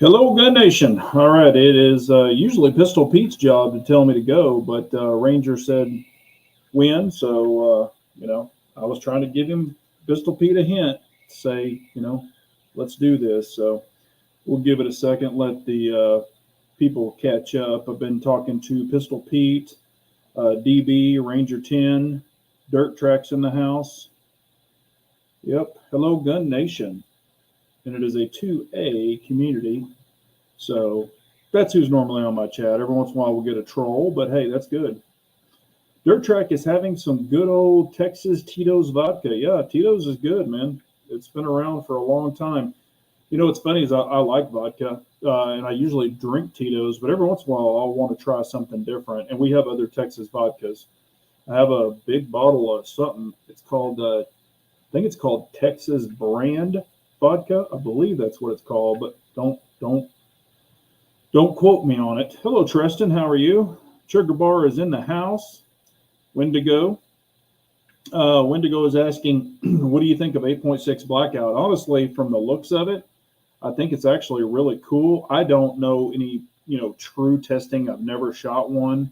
Hello, Gun Nation. All right, it is usually Pistol Pete's job to tell me to go, but Ranger said when, so I was trying to give him Pistol Pete a hint, say let's do this. So we'll give it a second, let the people catch up. I've been talking to Pistol Pete, DB, Ranger 10, Dirt Tracks in the house. Yep, hello, Gun Nation, and it is a 2A community. So that's who's normally on my chat. Every once in a while we'll get a troll, but hey, that's good. Dirt Track is having some good old Texas Tito's vodka. Yeah, Tito's is good, man. It's been around for a long time. You know what's funny is I like vodka, and I usually drink Tito's, but every once in a while I'll want to try something different. And we have other Texas vodkas. I have a big bottle of something. It's called, I think it's called Texas Brand vodka. I believe that's what it's called, but don't quote me on it. Hello, Tristan. How are you? Sugar Bar is in the house. Wendigo. Wendigo is asking, what do you think of 8.6 Blackout? Honestly, from the looks of it, I think it's actually really cool. I don't know any, true testing. I've never shot one.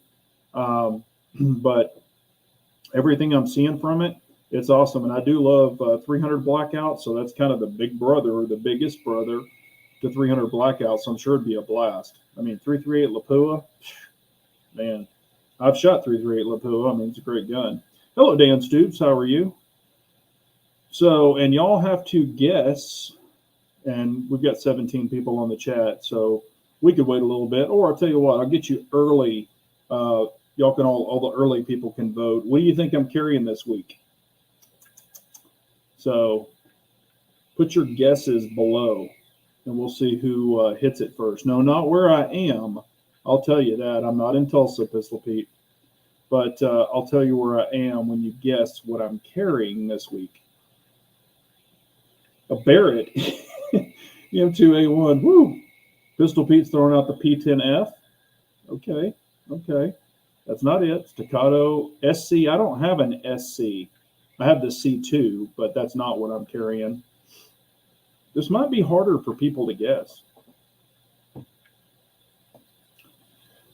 But everything I'm seeing from it, it's awesome. And I do love 300 Blackout. So that's kind of the big brother or the biggest brother to 300 Blackout, so I'm sure it'd be a blast. I mean, 338 Lapua, man, I've shot 338 Lapua. I mean, it's a great gun. Hello, Dan Stoops. How are you? So, and y'all have to guess, and we've got 17 people on the chat, so we could wait a little bit, or I'll tell you what, I'll get you early. Y'all can all the early people can vote. What do you think I'm carrying this week? So put your guesses below, and we'll see who hits it first. No, not where I am. I'll tell you that. I'm not in Tulsa, Pistol Pete. But I'll tell you where I am when you guess what I'm carrying this week. A Barrett M2A1. Woo! Pistol Pete's throwing out the P10F. Okay. That's not it. Staccato SC. I don't have an SC. I have the C2, but that's not what I'm carrying. This might be harder for people to guess.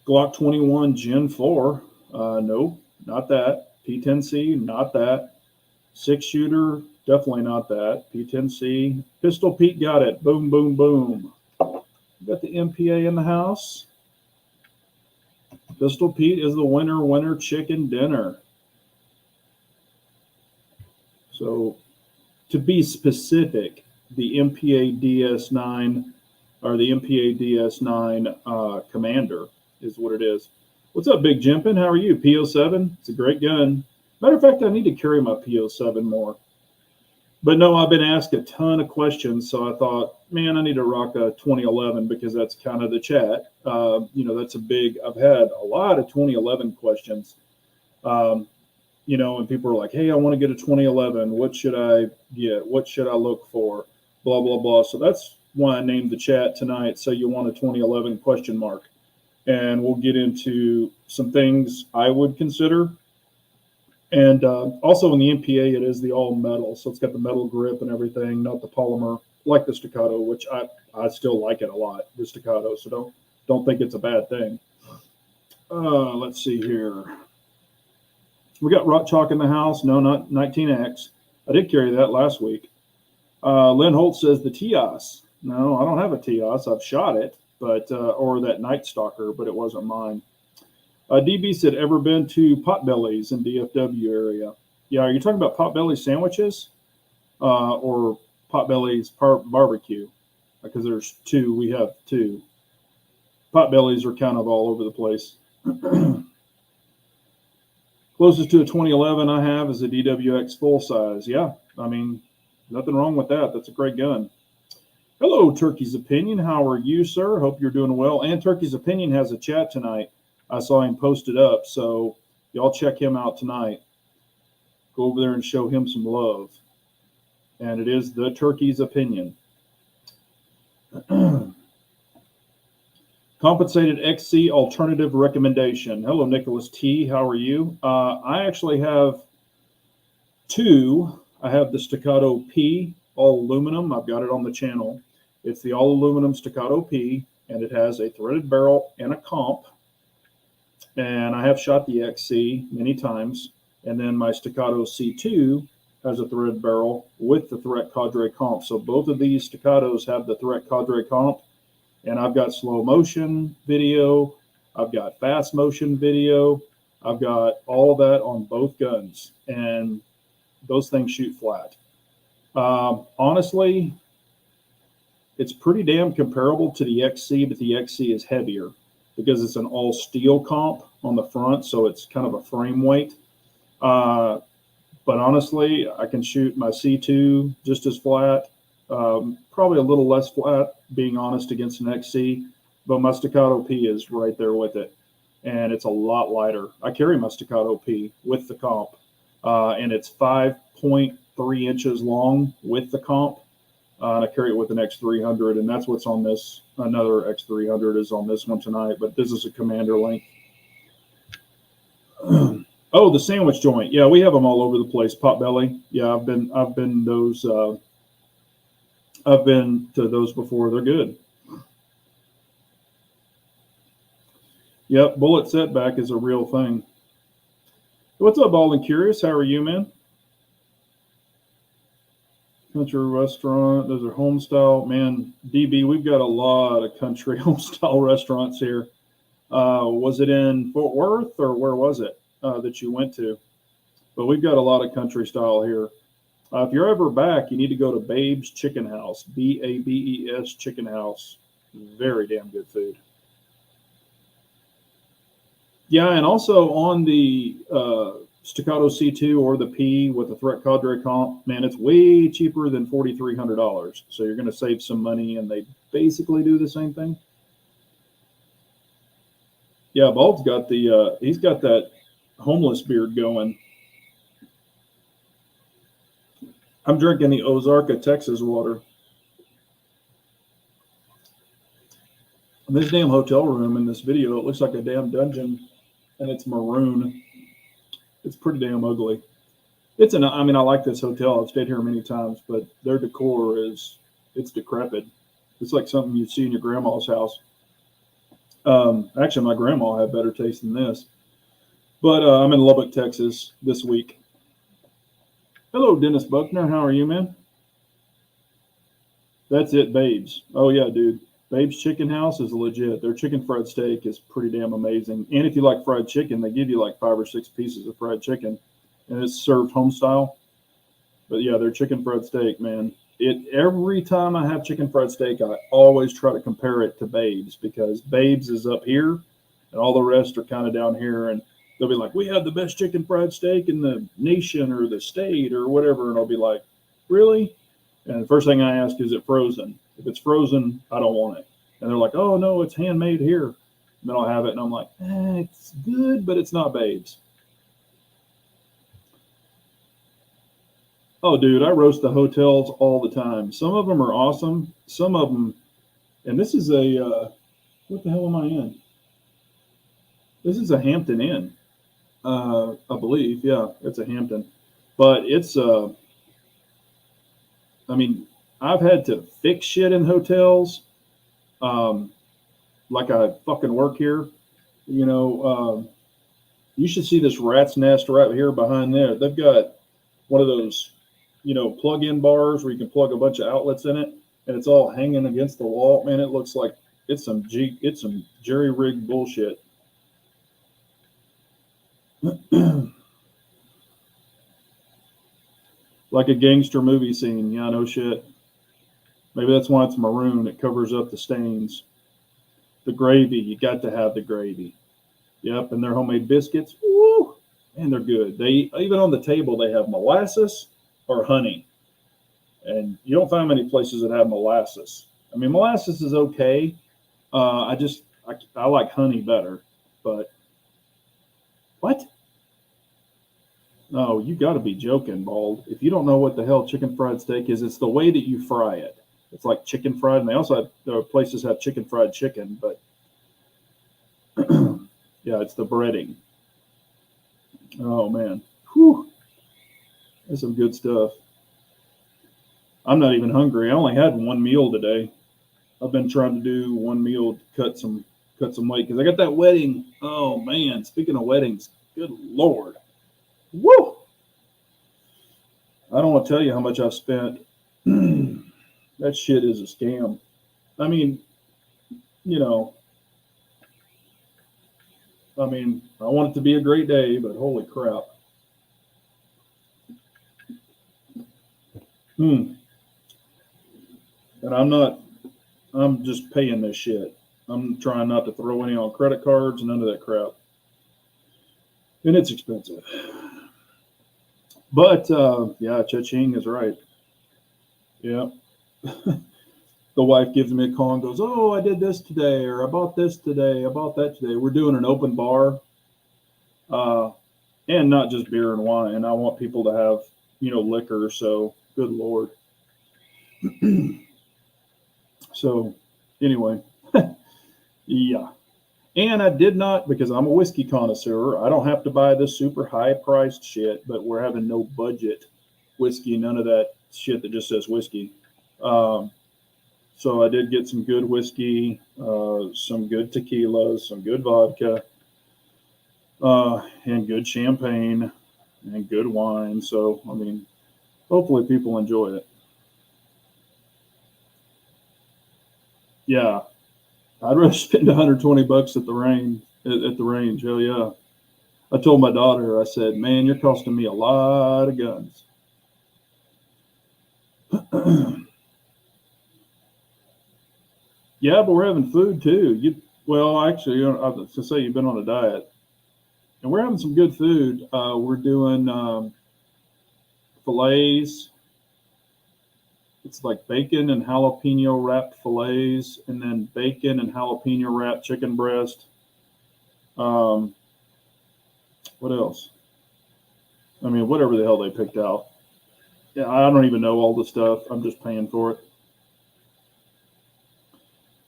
Glock 21 Gen 4. No, not that. P10C, not that. 6-shooter, definitely not that. P10C. Pistol Pete got it. Boom, boom, boom. Got the MPA in the house. Pistol Pete is the winner chicken dinner. So, to be specific, the MPA DS9 or the MPA DS9 Commander is what it is. What's up, Big Jimpin? How are you? PO7? It's a great gun. Matter of fact, I need to carry my PO7 more. But no, I've been asked a ton of questions, so I thought, man, I need to rock a 2011 because that's kind of the chat. That's a big, I've had a lot of 2011 questions. And people are like, hey, I want to get a 2011. What should I get? What should I look for? Blah, blah, blah. So that's why I named the chat tonight. So you want a 2011 question mark. And we'll get into some things I would consider. And also in the MPA, it is the all metal. So it's got the metal grip and everything, not the polymer, like the Staccato, which I still like it a lot, the Staccato. So don't think it's a bad thing. Let's see here. We got Rock Chalk in the house. No, not 19X. I did carry that last week. Lynn Holt says the Tias. No, I don't have a Tias. I've shot it, but or that Night Stalker, but it wasn't mine. DB said, ever been to Potbelly's in DFW area? Yeah, are you talking about Potbelly's sandwiches or Potbelly's barbecue? Because there's two. We have two. Potbelly's are kind of all over the place. Closest to a 2011 I have is a DWX full size. Yeah, I mean, nothing wrong with that. That's a great gun. Hello, Turkey's Opinion. How are you, sir? Hope you're doing well. And Turkey's Opinion has a chat tonight. I saw him post it up, so y'all check him out tonight. Go over there and show him some love. And it is the Turkey's Opinion. Compensated XC alternative recommendation. Hello, Nicholas T. How are you? I actually have two. I have the Staccato P, all aluminum. I've got it on the channel. It's the all aluminum Staccato P, and it has a threaded barrel and a comp. And I have shot the XC many times. And then my Staccato C2 has a threaded barrel with the Threat Cadre comp. So both of these Staccatos have the Threat Cadre comp. And I've got slow motion video. I've got fast motion video. I've got all of that on both guns. And those things shoot flat. Honestly, it's pretty damn comparable to the XC, but the XC is heavier because it's an all steel comp on the front, so it's kind of a frame weight. But honestly, I can shoot my C2 just as flat, probably a little less flat, being honest, against an XC, but my Staccato P is right there with it, and it's a lot lighter. I carry my Staccato P with the comp, and it's 5.3 inches long with the comp. And I carry it with an X300, and that's what's on this. Another X300 is on this one tonight, but this is a commander length. Oh, the sandwich joint. Yeah, we have them all over the place. Potbelly. Yeah, I've been those. I've been to those before. They're good. Yep, bullet setback is a real thing. What's up, Bald and Curious? How are you, man? Country restaurant. Those are home style. Man, DB, we've got a lot of country home style restaurants here. Was it in Fort Worth or where was it that you went to? But we've got a lot of country style here. If you're ever back, you need to go to Babe's Chicken House. Babes Chicken House. Very damn good food. Yeah, and also on the Staccato C2 or the P with the Threat Cadre comp, man, it's way cheaper than $4,300. So you're going to save some money, and they basically do the same thing. Yeah, Bald's got the he's got that homeless beard going. I'm drinking the Ozarka, Texas water. This damn hotel room in this video, it looks like a damn dungeon, and it's maroon. It's pretty damn ugly. I mean, I like this hotel. I've stayed here many times, but their decor it's decrepit. It's like something you'd see in your grandma's house. Actually, my grandma had better taste than this. But I'm in Lubbock, Texas this week. Hello, Dennis Buckner. How are you, man? That's it, Babes. Oh, yeah, dude. Babe's Chicken House is legit. Their chicken fried steak is pretty damn amazing. And if you like fried chicken, they give you like 5 or 6 pieces of fried chicken, and it's served home style. But yeah, their chicken fried steak, man. Every time I have chicken fried steak, I always try to compare it to Babe's, because Babe's is up here, and all the rest are kind of down here. And they'll be like, "We have the best chicken fried steak in the nation or the state or whatever," and I'll be like, "Really?" And the first thing I ask, is it frozen? If it's frozen, I don't want it. And they're like, "Oh, no, it's handmade here." And then I'll have it, and I'm like, it's good, but it's not Babe's. Oh, dude, I roast the hotels all the time. Some of them are awesome. Some of them, and this is what the hell am I in? This is a Hampton Inn, I believe. Yeah, it's a Hampton. But it's, I mean, I've had to fix shit in hotels. Like I fucking work here. You know, you should see this rat's nest right here behind there. They've got one of those, plug-in bars where you can plug a bunch of outlets in it, and it's all hanging against the wall. Man, it looks like it's some jerry-rigged bullshit. Like a gangster movie scene. Yeah, no shit. Maybe that's why it's maroon. It covers up the stains. The gravy, you got to have the gravy. Yep, and their homemade biscuits, woo, and they're good. They even on the table they have molasses or honey, and you don't find many places that have molasses. I mean, molasses is okay. I like honey better. But what? No, you got to be joking, Bald. If you don't know what the hell chicken fried steak is, it's the way that you fry it. It's like chicken fried, and they also have, there are places have chicken fried chicken, but yeah, it's the breading. Oh man, whew, that's some good stuff. I'm not even hungry. I only had one meal today. I've been trying to do one meal to cut some weight because I got that wedding. Oh man, speaking of weddings, good lord, woo! I don't want to tell you how much I've spent. That shit is a scam. I mean, you know, I want it to be a great day, but holy crap. Hmm. And I'm just paying this shit. I'm trying not to throw any on credit cards and none of that crap. And it's expensive. But yeah, Cha-ching is right. Yeah. The wife gives me a call and goes, "Oh, I did this today, or I bought this today, I bought that today." We're doing an open bar, uh, and not just beer and wine. I want people to have, liquor. So, good lord. So, anyway, yeah. And I did not, because I'm a whiskey connoisseur, I don't have to buy this super high priced shit, but we're having no budget whiskey, none of that shit that just says whiskey. Um, so I did get some good whiskey, some good tequilas, some good vodka, and good champagne and good wine. So, hopefully people enjoy it. Yeah, I'd rather spend 120 bucks at the range. At the range, hell yeah! I told my daughter, I said, "Man, you're costing me a lot of guns." Yeah, but we're having food too. Well, actually, I was to say you've been on a diet, and we're having some good food. We're doing fillets. It's like bacon and jalapeno wrapped fillets, and then bacon and jalapeno wrapped chicken breast. Um, what else? Whatever the hell they picked out. Yeah, I don't even know all the stuff. I'm just paying for it.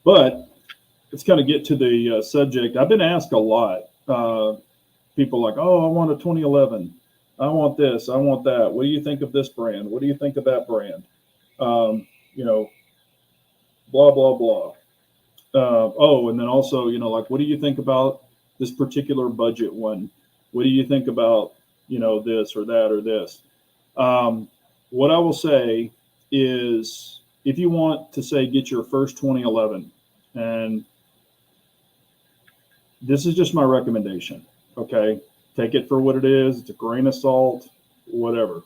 But let's kind of get to the subject. I've been asked a lot. People like, "Oh, I want a 2011. I want this. I want that. What do you think of this brand? What do you think of that brand?" Um, you know, blah blah blah. Oh, and then also, like, what do you think about this particular budget one? What do you think about, this or that or this? Um, what I will say is, if you want to say get your first 2011, and this is just my recommendation, okay? Take it for what it is. It's a grain of salt, whatever.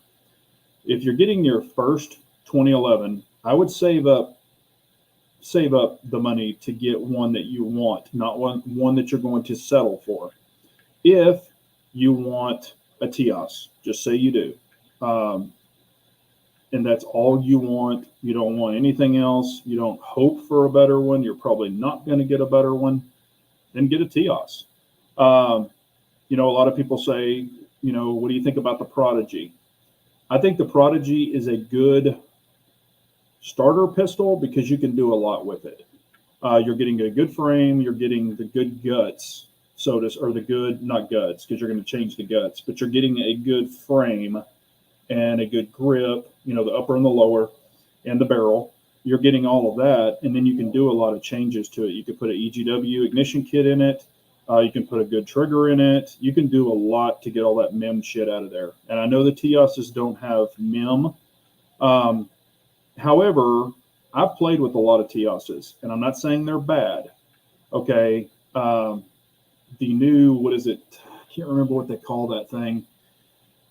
If you're getting your first 2011, I would save up the money to get one that you want, not one that you're going to settle for. If you want a Tias, just say you do, um, and that's all you want. You don't want anything else. You don't hope for a better one. You're probably not going to get a better one. Then get a Tias. Um, a lot of people say, what do you think about the Prodigy? I think the Prodigy is a good starter pistol because you can do a lot with it. You're getting a good frame. You're getting the good guts, or the good, not guts, because you're going to change the guts, but you're getting a good frame and a good grip, the upper and the lower and the barrel. You're getting all of that, and then you can do a lot of changes to it. You can put an EGW ignition kit in it. You can put a good trigger in it. You can do a lot to get all that MIM shit out of there. And I know the Tiases don't have MIM. However, I've played with a lot of Tiases, and I'm not saying they're bad. Okay. The new, what is it? I can't remember what they call that thing.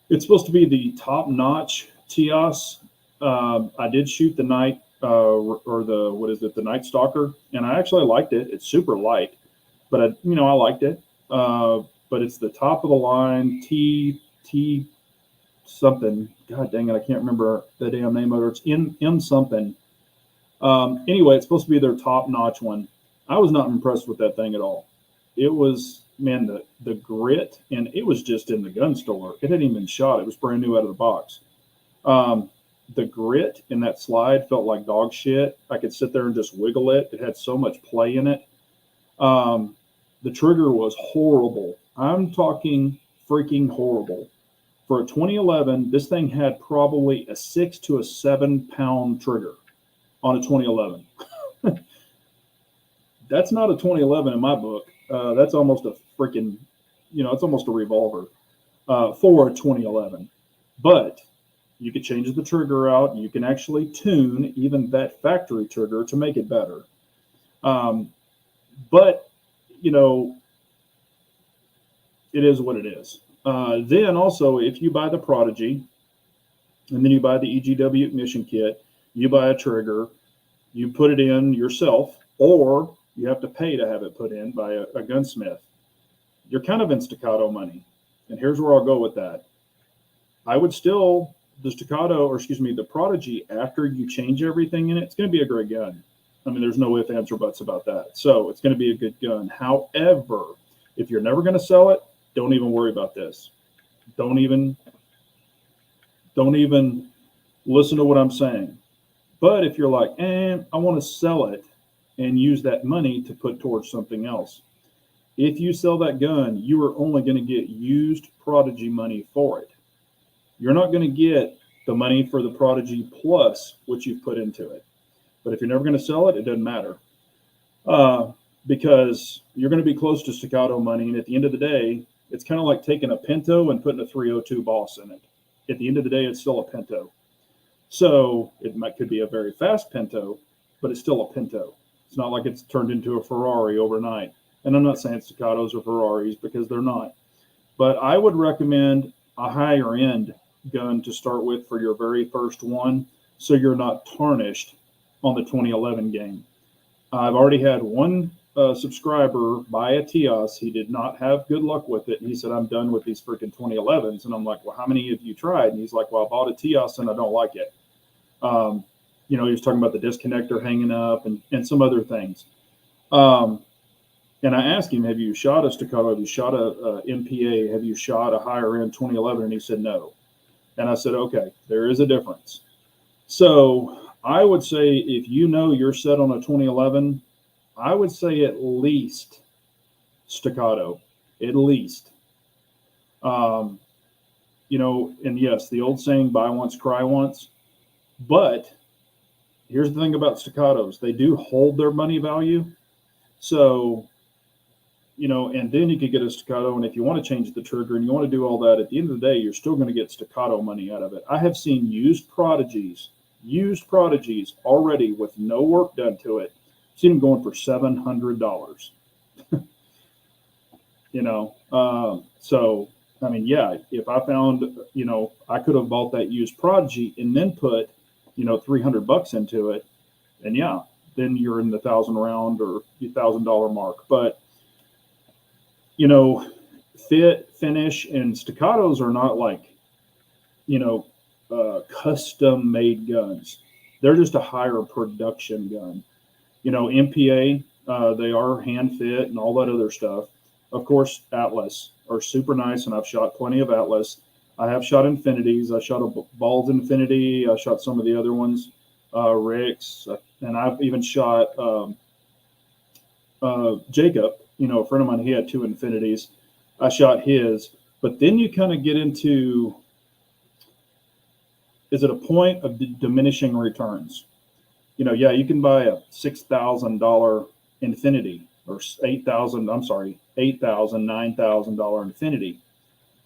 It's supposed to be the top notch Tias. I did shoot the night, or the Night Stalker, and I actually liked it. It's super light, but I liked it. But it's the top of the line T something. God dang it, I can't remember the damn name of it. It's M something. Anyway, it's supposed to be their top notch one. I was not impressed with that thing at all. It was, man, the grit, and it was just in the gun store. It hadn't even been shot. It was brand new out of the box. The grit in that slide felt like dog shit. I could sit there and just wiggle it. It had so much play in it. The trigger was horrible. I'm talking freaking horrible. For a 2011, this thing had probably a 6 to a 7 pound trigger on a 2011. That's not a 2011 in my book. That's almost a freaking, it's almost a revolver for a 2011. But you could change the trigger out. You can actually tune even that factory trigger to make it better. Um, but, you know, it is what it is. Then also, if you buy the Prodigy and then you buy the EGW ignition kit, you buy a trigger, you put it in yourself, or you have to pay to have it put in by a gunsmith. You're kind of in staccato money. And here's where I'll go with that. I would still, the staccato, or excuse me, the Prodigy, after you change everything in it, it's going to be a great gun. I mean, there's no ifs, ands, or buts about that. So it's going to be a good gun. However, if you're never going to sell it, don't even worry about this. Don't even listen to what I'm saying. But if you're like, I want to sell it and use that money to put towards something else, if you sell that gun, you are only going to get used Prodigy money for it. You're not going to get the money for the Prodigy plus what you've put into it. But if you're never going to sell it, it doesn't matter. Because you're going to be close to staccato money. And at the end of the day, it's kind of like taking a Pinto and putting a 302 Boss in it. At the end of the day, it's still a Pinto. So could be a very fast Pinto, but it's still a Pinto. It's not like it's turned into a Ferrari overnight. And I'm not saying staccatos are Ferraris because they're not. But I would recommend a higher end gun to start with for your very first one, so you're not tarnished on the 2011 game. I've already had one subscriber buy a Tias. He did not have good luck with it. And he said, I'm done with these freaking 2011s. And I'm like, well, how many have you tried? And he's like, well, I bought a Tias and I don't like it. He was talking about the disconnector hanging up and some other things. And I asked him, have you shot a staccato? Have you shot a MPA? Have you shot a higher end 2011? And he said, no. And I said, okay, there is a difference. So I would say if you're set on a 2011, I would say at least staccato, at least. And yes, the old saying, buy once, cry once. But here's the thing about staccatos. They do hold their money value. So, and then you could get a staccato. And if you want to change the trigger and you want to do all that, at the end of the day, you're still going to get staccato money out of it. I have seen used prodigies already with no work done to it. I've seen them going for $700. So, I mean, yeah, if I found, I could have bought that used Prodigy and then put, $300 into it. And yeah, then you're in the 1,000 round or $1,000 mark. But, fit, finish, and staccatos are not like, custom made guns. They're just a higher production gun. MPA, they are hand fit and all that other stuff. Of course, Atlas are super nice, and I've shot plenty of Atlas. I have shot Infinities. I shot a Bald Infinity. I shot some of the other ones, Ricks, and I've even shot Jacob. A friend of mine, he had 2 Infinities. I shot his. But then you kind of get into, is it a point of diminishing returns? Yeah, you can buy a $6,000 Infinity or $9,000 Infinity.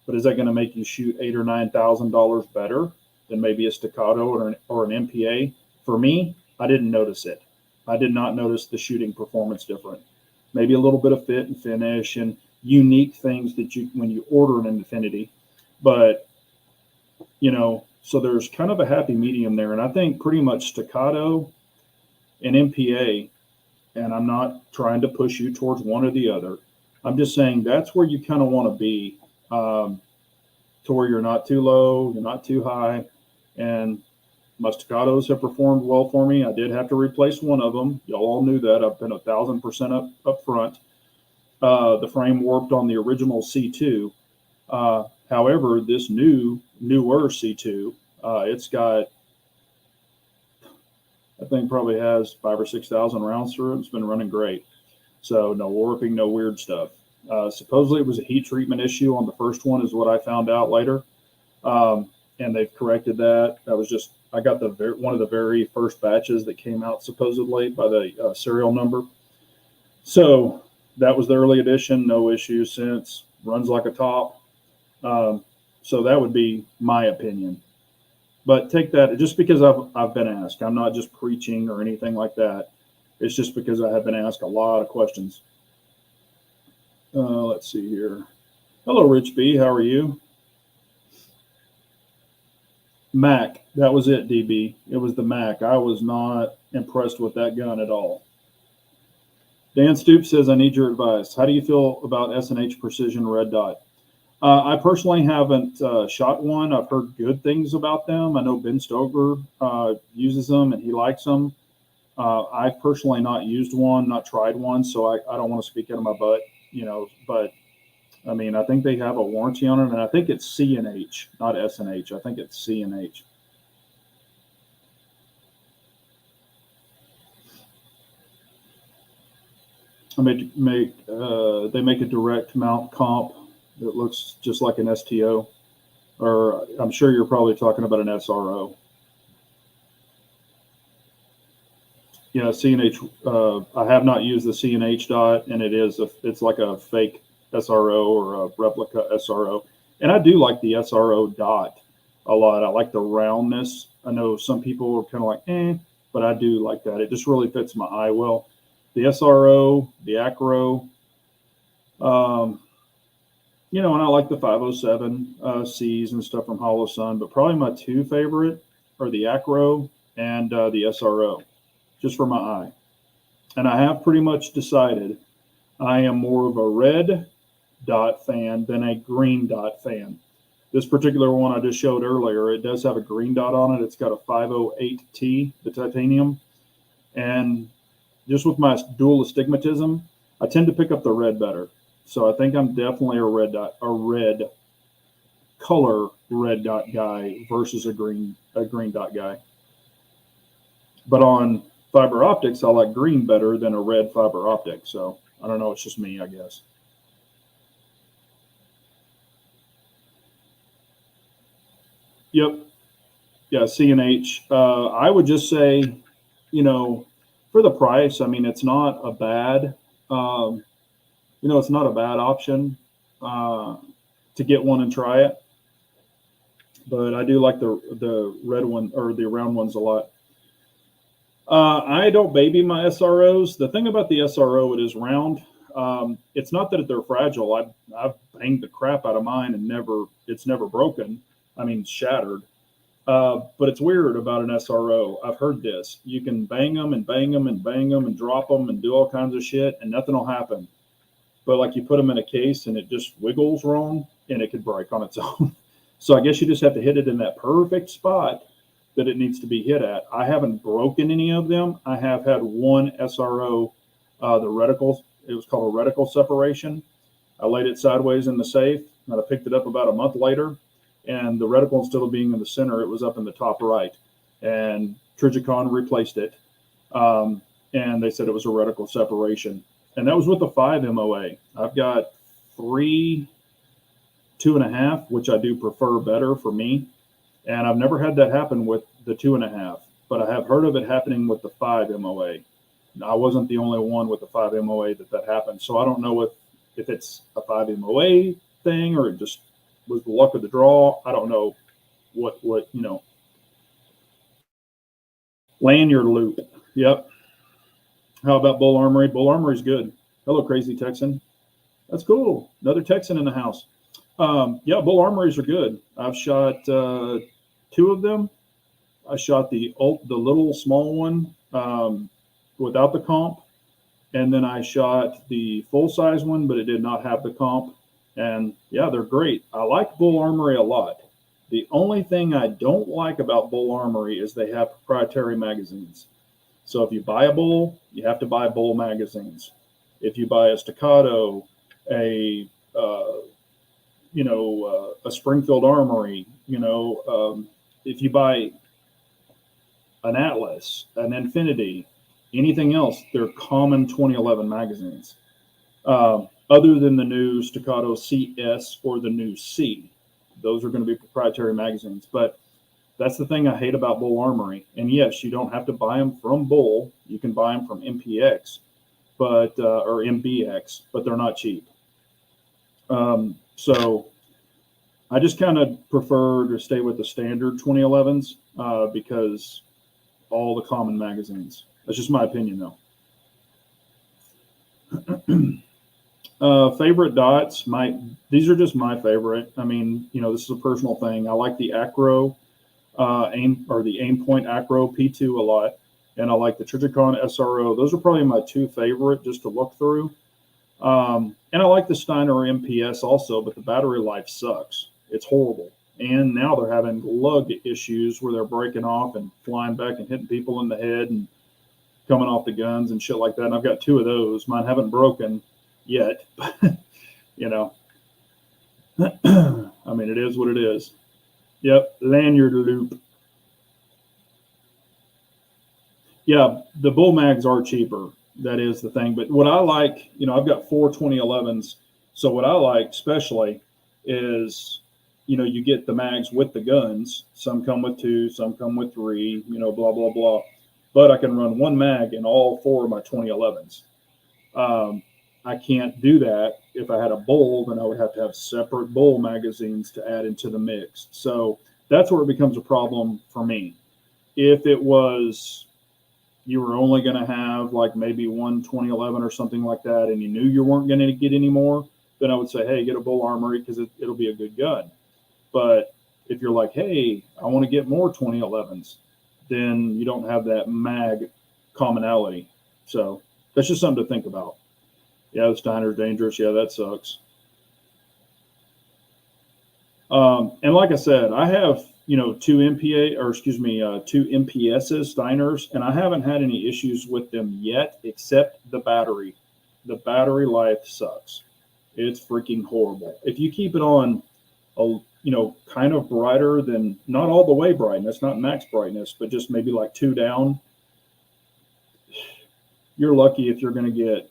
But is that going to make you shoot $8,000 or $9,000 better than maybe a staccato or an MPA? For me, I didn't notice it. I did not notice the shooting performance different. Maybe a little bit of fit and finish and unique things that when you order an Infinity. But, so there's kind of a happy medium there. And I think pretty much staccato and MPA, and I'm not trying to push you towards one or the other. I'm just saying that's where you kind of want to be, to where you're not too low, you're not too high. And my staccatos have performed well for me. I did have to replace one of them. Y'all all knew that. I've been 1,000% up front. The frame warped on the original C2. However, this newer C2, it's got, I think probably has 5,000 or 6,000 rounds through it. It's been running great. So no warping, no weird stuff. Supposedly it was a heat treatment issue on the first one is what I found out later. And they've corrected that. That was just, I got one of the very first batches that came out supposedly by the serial number. So that was the early edition, no issues since, runs like a top. Um, so that would be my opinion. But take that just because I've been asked. I'm not just preaching or anything like that. It's just because I have been asked a lot of questions. Let's see here. Hello, Rich B. How are you? Mac. That was it, DB. It was the Mac. I was not impressed with that gun at all. Dan Stoops says, I need your advice. How do you feel about S&H Precision Red Dot? I personally haven't shot one. I've heard good things about them. I know Ben Stoker uses them and he likes them. I've personally not used one, not tried one, so I don't want to speak out of my butt, but I mean, I think they have a warranty on it, and I think it's C&H, not S&H. I think it's C&H. They make a direct mount comp that looks just like an STO, or I'm sure you're probably talking about an SRO. Yeah, C&H. I have not used the C&H dot, and it's like a fake SRO or a replica SRO. And I do like the SRO dot a lot. I like the roundness. I know some people are kind of like, but I do like that. It just really fits my eye well. The SRO, the Acro, and I like the 507 Cs and stuff from Hollow Sun, but probably my two favorite are the Acro and the SRO, just for my eye. And I have pretty much decided I am more of a red dot fan than a green dot fan. This particular one I just showed earlier, it does have a green dot on it. It's got a 508T, the titanium. And just with my dual astigmatism, I tend to pick up the red better. So I think I'm definitely a red color red dot guy versus a green dot guy. But on fiber optics, I like green better than a red fiber optic. So I don't know. It's just me, I guess. Yep. Yeah. C&H. I would just say, for the price, I mean, it's not a bad, it's not a bad option to get one and try it. But I do like the red one or the round ones a lot. I don't baby my SROs. The thing about the SRO, it is round. It's not that they're fragile. I've banged the crap out of mine and it's never broken. I mean, shattered. But it's weird about an SRO. I've heard this. You can bang them and bang them and bang them and drop them and do all kinds of shit and nothing will happen. But like you put them in a case and it just wiggles wrong and it could break on its own. So I guess you just have to hit it in that perfect spot that it needs to be hit at. I haven't broken any of them. I have had one SRO, the reticle. It was called a reticle separation. I laid it sideways in the safe and I picked it up about a month later. And the reticle, instead of being in the center, it was up in the top right. And Trijicon replaced it. And they said it was a reticle separation. And that was with the 5 MOA. I've got 3 2.5, which I do prefer better for me. And I've never had that happen with the 2.5, but I have heard of it happening with the 5 MOA. I wasn't the only one with the 5 MOA that happened. So I don't know if it's a 5 MOA thing or it just was the luck of the draw. I don't know what lanyard loop. Yep. How about Bull Armory? Bull Armory's good. Hello, Crazy Texan. That's cool. Another Texan in the house. Yeah, Bull Armories are good. I've shot 2 of them. I shot the little small one without the comp, and then I shot the full size one, but it did not have the comp. And yeah, they're great. I like Bull Armory a lot. The only thing I don't like about Bull Armory is they have proprietary magazines. So if you buy a Bull, you have to buy Bull magazines. If you buy a Staccato, a Springfield Armory, if you buy an Atlas, an Infinity, anything else, they're common 2011 magazines. Other than the new Staccato CS or the new C, those are going to be proprietary magazines. But that's the thing I hate about Bull Armory. And yes, you don't have to buy them from Bull. You can buy them from MPX. but or MBX, but they're not cheap. So I just kind of prefer to stay with the standard 2011s because all the common magazines. That's just my opinion, though. Favorite dots, these are just my favorite. I mean, this is a personal thing. I like the Acro the Aim Point Acro P2 a lot, and I like the Trijicon SRO. Those are probably my two favorite just to look through. And I like the Steiner MPS also, but the battery life sucks. It's horrible. And now they're having lug issues where they're breaking off and flying back and hitting people in the head and coming off the guns and shit like that. And I've got two of those. Mine haven't broken yet, but I mean, it is what it is. Yep, lanyard loop. Yeah, the bull mags are cheaper. That is the thing. But what I like, I've got 4 2011s. So what I like especially is, you get the mags with the guns. Some come with 2, some come with 3, blah, blah, blah. But I can run one mag in all 4 of my 2011s. I can't do that. If I had a bull, then I would have to have separate bull magazines to add into the mix. So that's where it becomes a problem for me. If it was, you were only going to have like maybe one 2011 or something like that, and you knew you weren't going to get any more, then I would say, hey, get a bull armory because it'll be a good gun. But if you're like, hey, I want to get more 2011s, then you don't have that mag commonality. So that's just something to think about. Yeah, the Steiner's dangerous. Yeah, that sucks. And like I said, I have, 2 MPSs, Steiners, and I haven't had any issues with them yet, except the battery. The battery life sucks. It's freaking horrible. If you keep it on kind of brighter than, not all the way brightness, not max brightness, but just maybe like 2 down, you're lucky if you're going to get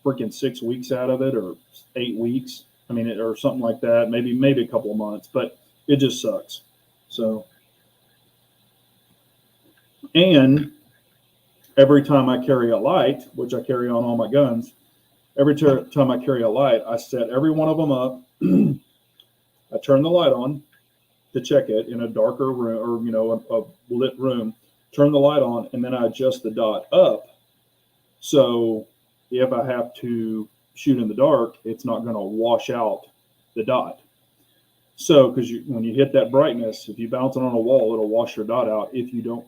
freaking 6 weeks out of it, or 8 weeks. I mean, or something like that. Maybe a couple of months, but it just sucks. So, and every time I carry a light, which I carry on all my guns, every time I carry a light, I set every one of them up. I turn the light on to check it in a darker room, or, a lit room, turn the light on, and then I adjust the dot up. So if I have to shoot in the dark, it's not going to wash out the dot. So, because when you hit that brightness, if you bounce it on a wall, it'll wash your dot out if you don't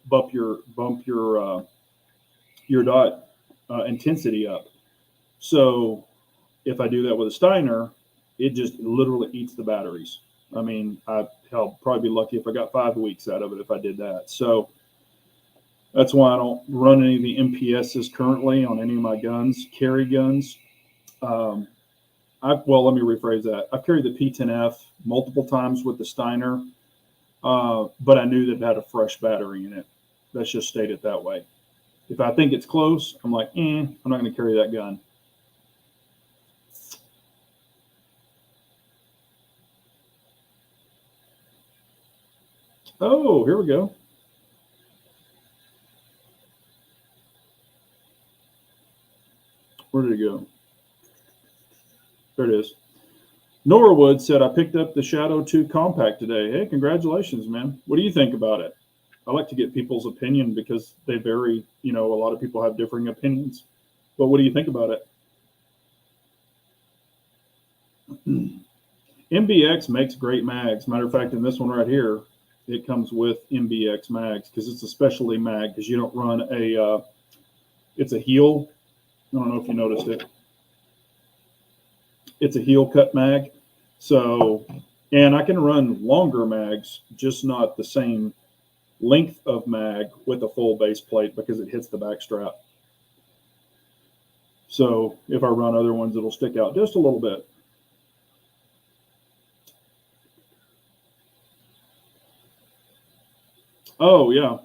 bump your dot intensity up. So, if I do that with a Steiner, it just literally eats the batteries. I mean, I'll probably be lucky if I got 5 weeks out of it if I did that. So that's why I don't run any of the MPSs currently on any of my guns, carry guns. Let me rephrase that. I've carried the P10F multiple times with the Steiner, but I knew that it had a fresh battery in it. Let's just state it that way. If I think it's close, I'm like, I'm not going to carry that gun. Oh, here we go. Where did it go? There it is. Norwood said, I picked up the Shadow 2 Compact today. Hey, congratulations, man. What do you think about it? I like to get people's opinion because they vary. A lot of people have differing opinions. But what do you think about it? MBX makes great mags. Matter of fact, in this one right here, it comes with MBX mags because it's a specialty mag because you don't run it's a heel. I don't know if you noticed it. It's a heel cut mag. So, and I can run longer mags, just not the same length of mag with a full base plate because it hits the back strap. So if I run other ones, it'll stick out just a little bit. Oh, yeah.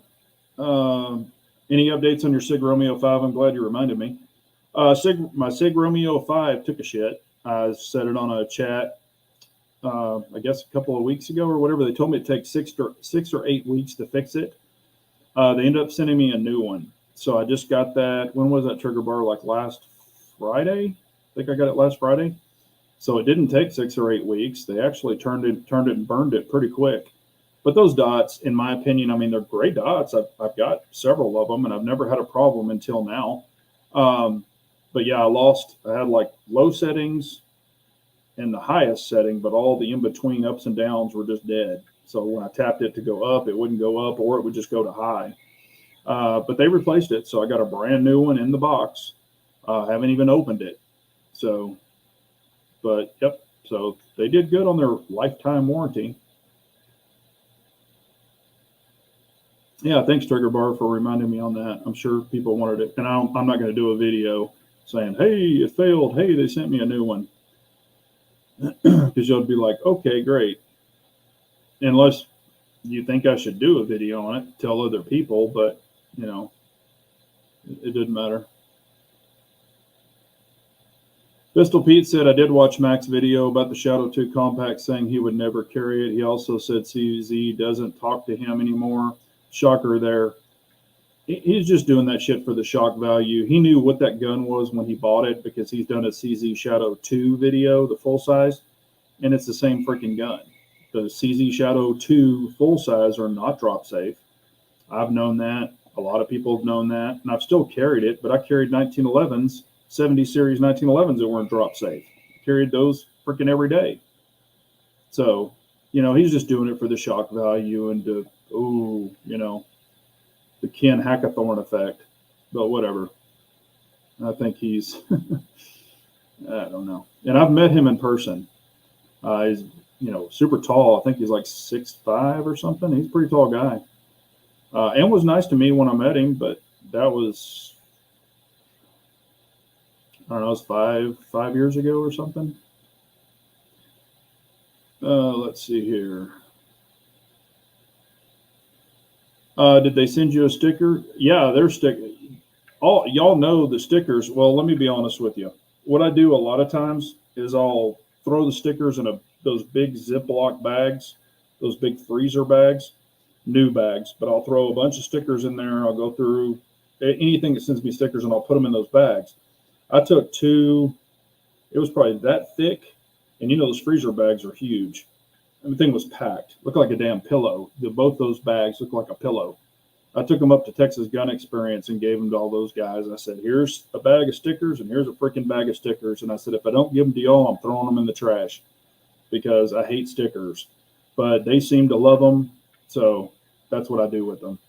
Any updates on your Sig Romeo 5? I'm glad you reminded me. My Sig Romeo 5 took a shit. I said it on a chat, I guess a couple of weeks ago or whatever. They told me it takes 6 or 8 weeks to fix it. They ended up sending me a new one. So I just got that. When was that trigger bar? Like last Friday? I think I got it last Friday. So it didn't take 6 or 8 weeks. They actually turned it and burned it pretty quick. But those dots, in my opinion, I mean, they're great dots. I've got several of them, and I've never had a problem until now. But yeah, I had like low settings and the highest setting, but all the in between ups and downs were just dead. So when I tapped it to go up, it wouldn't go up, or it would just go to high. But they replaced it, so I got a brand new one in the box. Haven't even opened it. So, but yep. So they did good on their lifetime warranty. Yeah, thanks Trigger Bar for reminding me on that. I'm sure people wanted it, and I'm not going to do a video saying, "Hey, it failed. Hey, they sent me a new one," because you'll be like, "Okay, great." Unless you think I should do a video on it, tell other people, but you know, it didn't matter. Pistol Pete said, I did watch Mac's video about the Shadow 2 compact saying he would never carry it. He also said CZ doesn't talk to him anymore. Shocker there. He's just doing that shit for the shock value. He knew what that gun was when he bought it because he's done a CZ Shadow 2 video, the full size, and it's the same freaking gun. The CZ Shadow 2 full size are not drop safe. I've known that. A lot of people have known that, and I've still carried it, but I carried 1911s, 70 series 1911s that weren't drop safe. I carried those freaking every day. So, you know, he's just doing it for the shock value and to, the Ken Hackathorn effect. But whatever. I think he's, I don't know. And I've met him in person. He's, super tall. I think he's like 6'5" or something. He's a pretty tall guy. And was nice to me when I met him, but that was, I don't know, it was five years ago or something. Let's see here. Did they send you a sticker? Yeah, they're stickers. Y'all know the stickers. Well, let me be honest with you. What I do a lot of times is I'll throw the stickers in those big Ziploc bags, those big freezer bags, new bags. But I'll throw a bunch of stickers in there. I'll go through anything that sends me stickers, and I'll put them in those bags. I took 2. It was probably that thick, and those freezer bags are huge. Everything was packed. Looked like a damn pillow. Both those bags looked like a pillow. I took them up to Texas Gun Experience and gave them to all those guys. I said, here's a bag of stickers and here's a freaking bag of stickers. And I said, if I don't give them to y'all, I'm throwing them in the trash because I hate stickers. But they seem to love them, so that's what I do with them.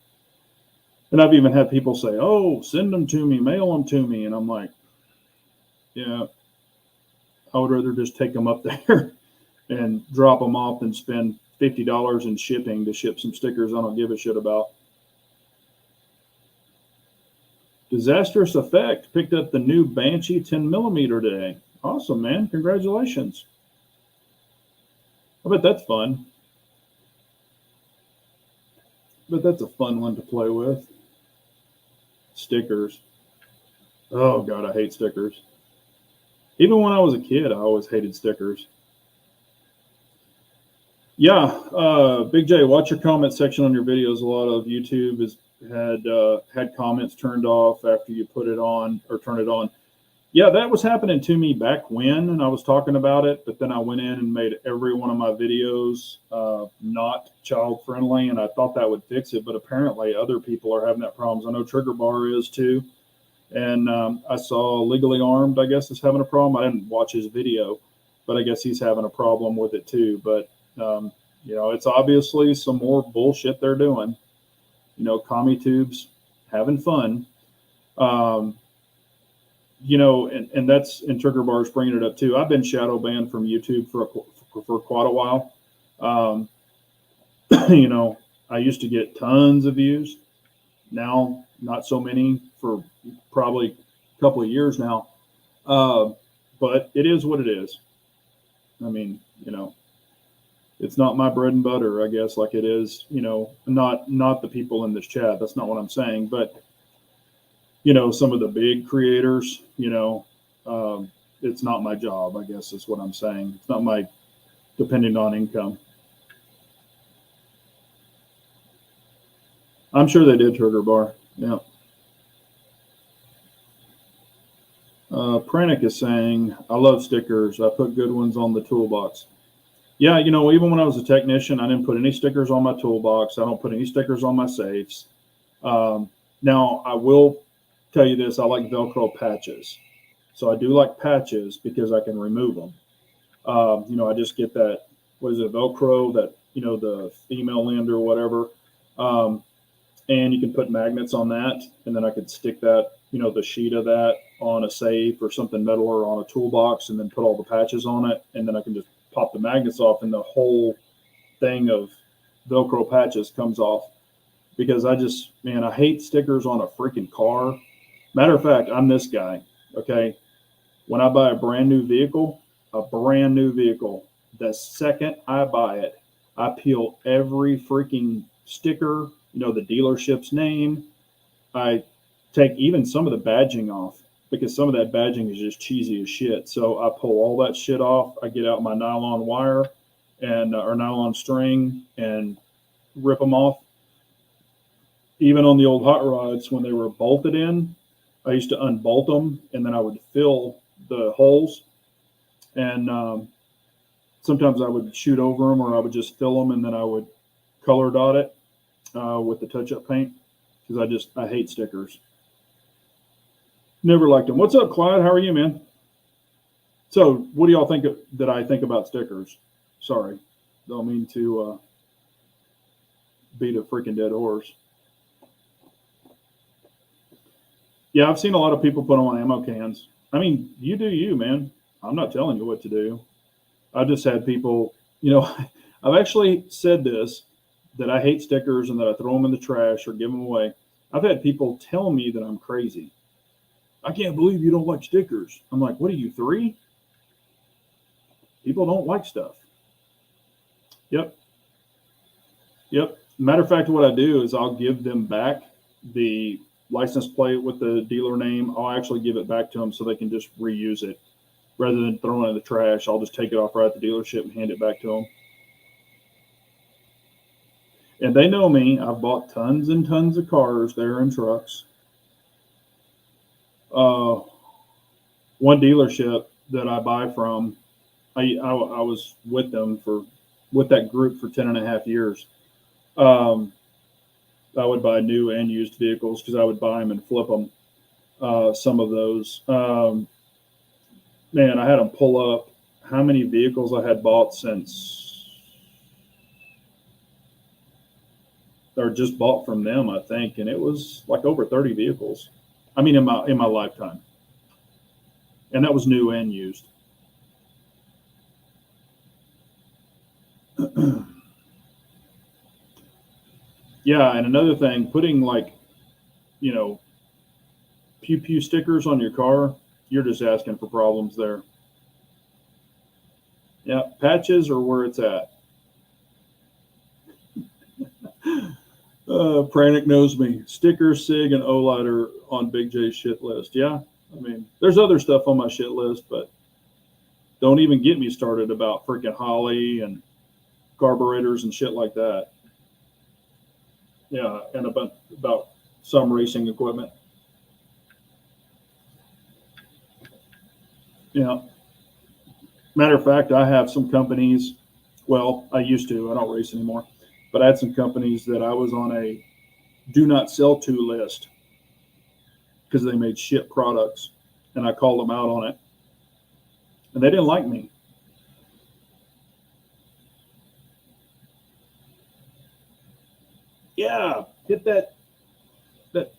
And I've even had people say, oh, send them to me, mail them to me. And I'm like, yeah, I would rather just take them up there and drop them off than spend $50 in shipping to ship some stickers I don't give a shit about. Disastrous Effect picked up the new Banshee 10mm today. Awesome, man. Congratulations. I bet that's fun. But that's a fun one to play with. Stickers. Oh, God, I hate stickers. Even when I was a kid, I always hated stickers. Yeah, Big J, watch your comment section on your videos. A lot of YouTube has had comments turned off after you put it on or turn it on. Yeah, that was happening to me back when, and I was talking about it, but then I went in and made every one of my videos not child friendly, and I thought that would fix it, but apparently other people are having that problem. I know Trigger Bar is too, and I saw Legally Armed, I guess, is having a problem. I didn't watch his video, but I guess he's having a problem with it too. But it's obviously some more bullshit they're doing. Commie tubes having fun. And that's, and Trigger Bar's bringing it up too. I've been shadow banned from YouTube for quite a while. I used to get tons of views. Now, not so many for probably a couple of years now. But it is what it is. I mean, it's not my bread and butter, I guess, like it is, not the people in this chat. That's not what I'm saying. But, some of the big creators, it's not my job, I guess is what I'm saying. It's not my depending on income. I'm sure they did, Trigger Bar. Yeah. Pranic is saying, I love stickers. I put good ones on the toolbox. Yeah, even when I was a technician, I didn't put any stickers on my toolbox. I don't put any stickers on my safes. Um, Now, I will tell you this, I like Velcro patches. So I do like patches because I can remove them. I just get that, what is it, Velcro, that, the female end or whatever. Um, and you can put magnets on that. And then I could stick that, the sheet of that on a safe or something metal or on a toolbox and then put all the patches on it. And then I can just pop the magnets off and the whole thing of Velcro patches comes off. Because man, I hate stickers on a freaking car. Matter of fact, I'm this guy. Okay. When I buy a brand new vehicle, the second I buy it, I peel every freaking sticker, the dealership's name. I take even some of the badging off because some of that badging is just cheesy as shit. So I pull all that shit off. I get out my nylon wire and or nylon string and rip them off. Even on the old hot rods, when they were bolted in, I used to unbolt them and then I would fill the holes. And sometimes I would shoot over them or I would just fill them and then I would color dot it with the touch-up paint because I hate stickers. Never liked them. What's up, Clyde? How are you, man? So what do y'all think that I think about stickers? Sorry, don't mean to beat a freaking dead horse. Yeah, I've seen a lot of people put them on ammo cans. I mean, you do you, man. I'm not telling you what to do. I've just had people, I've actually said this, that I hate stickers and that I throw them in the trash or give them away. I've had people tell me that I'm crazy. I can't believe you don't like stickers. I'm like, what are you, 3? People don't like stuff. Yep. Matter of fact, what I do is I'll give them back the license plate with the dealer name. I'll actually give it back to them so they can just reuse it. Rather than throwing it in the trash, I'll just take it off right at the dealership and hand it back to them. And they know me. I've bought tons and tons of cars there and trucks. One dealership that I buy from, I was with that group for 10.5 years. I would buy new and used vehicles because I would buy them and flip them. Some of those. Man, I had them pull up how many vehicles I had bought or just bought from them, I think, and it was like over 30 vehicles. I mean, in my lifetime, and that was new and used. Yeah, and another thing, putting pew pew stickers on your car, you're just asking for problems there. Yeah, patches are where it's at. Pranic knows me. Stickers, SIG, and OLID are on Big J's shit list. Yeah, I mean, there's other stuff on my shit list, but don't even get me started about freaking Holly and carburetors and shit like that. Yeah, and about some racing equipment. Yeah. Matter of fact, I have some companies. Well, I used to. I don't race anymore. But I had some companies that I was on a do not sell to list because they made shit products, and I called them out on it, and they didn't like me. Yeah, hit that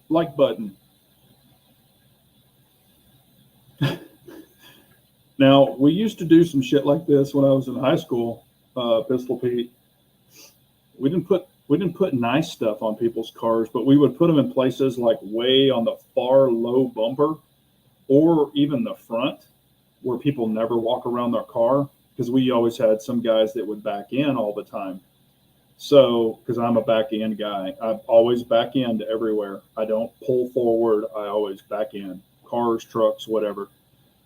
like button. Now, we used to do some shit like this when I was in high school, Pistol Pete. We didn't put nice stuff on people's cars, but we would put them in places like way on the far low bumper or even the front where people never walk around their car because we always had some guys that would back in all the time. So, because I'm a back end guy, I always back end everywhere. I don't pull forward. I always back in cars, trucks, whatever.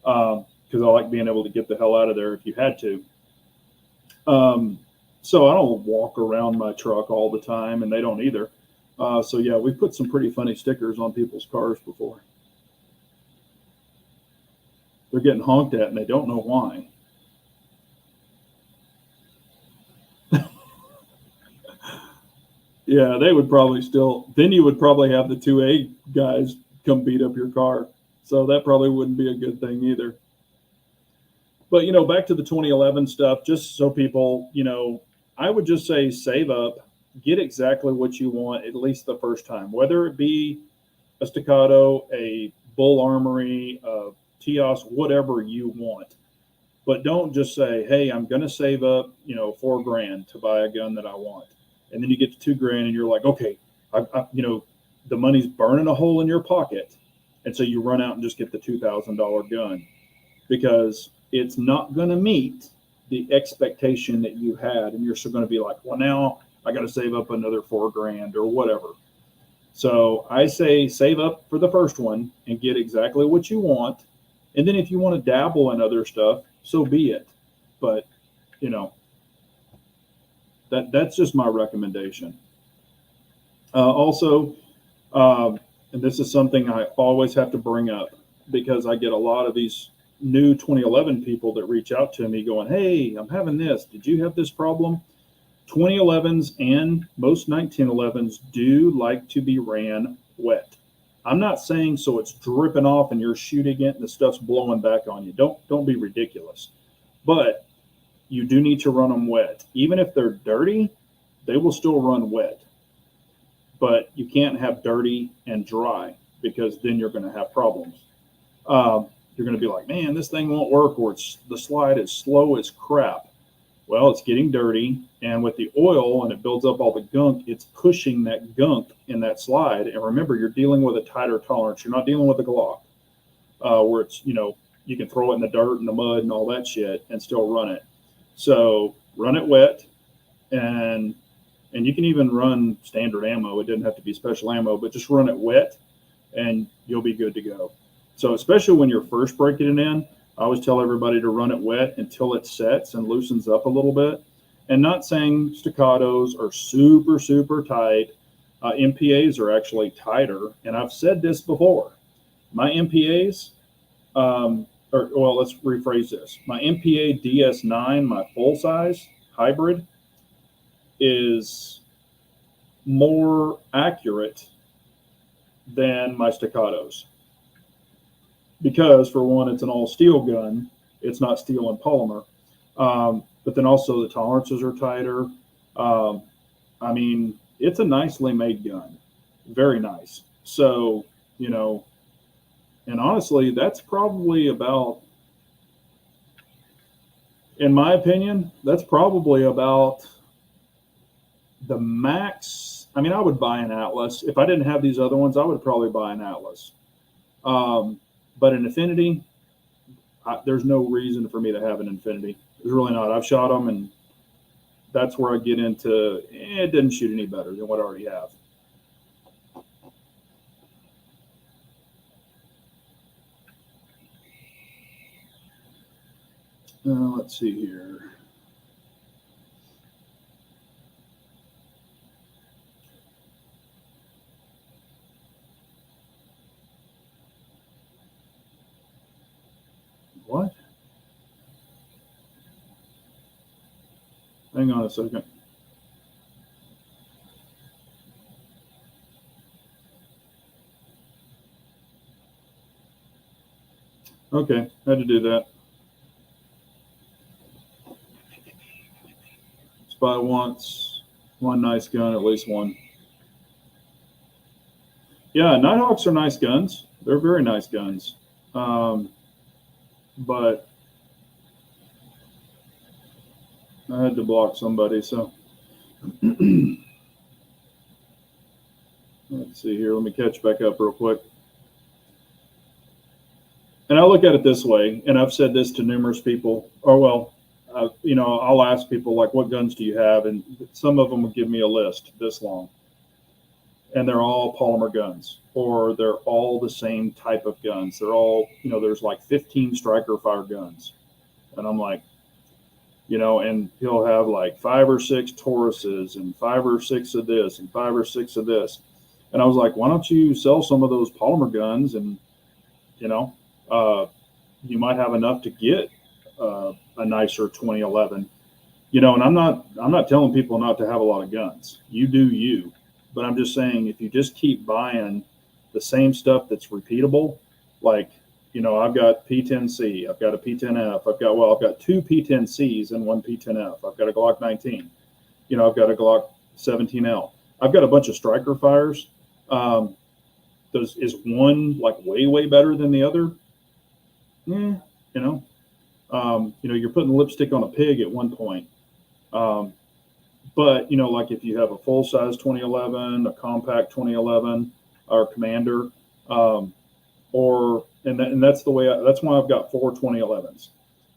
Because I like being able to get the hell out of there if you had to. So I don't walk around my truck all the time, and they don't either. So yeah, we put some pretty funny stickers on people's cars before. they're getting honked at and they don't know why. Yeah, they would probably still, then you would probably have the 2A guys come beat up your car. So that probably wouldn't be a good thing either. But, back to the 2011 stuff, just so people, I would just say save up, get exactly what you want at least the first time, whether it be a Staccato, a Bull Armory, a Tios, whatever you want. But don't just say, hey, I'm going to save up, $4,000 to buy a gun that I want. And then you get to $2,000 and you're like, okay, the money's burning a hole in your pocket. And so you run out and just get the $2,000 gun because it's not going to meet the expectation that you had. And you're still going to be like, well, now I got to save up another $4,000 or whatever. So I say save up for the first one and get exactly what you want. And then if you want to dabble in other stuff, so be it. But, that's just my recommendation. Also, and this is something I always have to bring up because I get a lot of these new 2011 people that reach out to me going, hey, I'm having this. Did you have this problem? 2011s and most 1911s do like to be ran wet. I'm not saying so it's dripping off and you're shooting it and the stuff's blowing back on you. Don't be ridiculous. But you do need to run them wet. Even if they're dirty, they will still run wet. But you can't have dirty and dry because then you're going to have problems. You're going to be like, man, this thing won't work, or the slide is slow as crap. Well, it's getting dirty, and with the oil and it builds up all the gunk, it's pushing that gunk in that slide. And remember, you're dealing with a tighter tolerance. You're not dealing with a Glock, where it's, you can throw it in the dirt and the mud and all that shit and still run it. So run it wet, and you can even run standard ammo. It doesn't have to be special ammo, but just run it wet, and you'll be good to go. So especially when you're first breaking it in, I always tell everybody to run it wet until it sets and loosens up a little bit. And not saying Staccatos are super, super tight. MPAs are actually tighter. And I've said this before. My MPAs, let's rephrase this. My MPA DS9, my full size hybrid, is more accurate than my Staccatos. Because, for one, it's an all-steel gun. It's not steel and polymer. But then also the tolerances are tighter. It's a nicely made gun. Very nice. So, and honestly, that's probably about, in my opinion, that's probably about the max. I would buy an Atlas. If I didn't have these other ones, I would probably buy an Atlas. But an Infinity, there's no reason for me to have an Infinity. There's really not. I've shot them, and that's where I get into, it didn't shoot any better than what I already have. Let's see here. What? Hang on a second. Okay, had to do that. Spy wants one nice gun, at least one. Yeah, Nighthawks are nice guns. They're very nice guns. But I had to block somebody, so let's see here. Let me catch back up real quick. And I look at it this way, and I've said this to numerous people, I'll ask people, like, what guns do you have? And some of them will give me a list this long. And they're all polymer guns, or they're all the same type of guns. They're all, there's like 15 striker fire guns. And I'm like, and he'll have like 5 or 6 Tauruses and 5 or 6 of this and 5 or 6 of this. And I was like, why don't you sell some of those polymer guns and, you might have enough to get a nicer 2011. You know, and I'm not telling people not to have a lot of guns. You do you. But I'm just saying, if you just keep buying the same stuff that's repeatable, like, you know, I've got P10C, I've got a P10F, I've got two P10Cs and one P10F. I've got a Glock 19, you know, I've got a Glock 17L. I've got a bunch of striker fires. Is one like way better than the other? You know, you're putting lipstick on a pig at one point. But, you know, like if you have a full size 2011, a compact 2011, or Commander, and that's why I've got 4 2011s.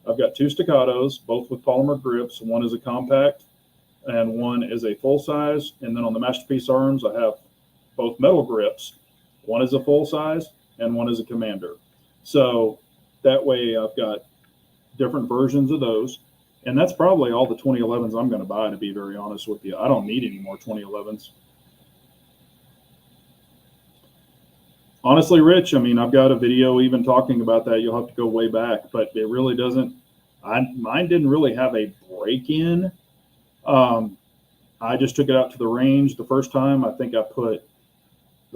I've got 2 Staccatos, both with polymer grips. One is a compact and one is a full size. And then on the Masterpiece arms, I have both metal grips. One is a full size and one is a Commander. So that way I've got different versions of those. And that's probably all the 2011s I'm going to buy, to be very honest with you. I don't need any more 2011s. Honestly, Rich, I mean, I've got a video even talking about that. You'll have to go way back, but it really doesn't. Mine didn't really have a break-in. I just took it out to the range the first time. I think the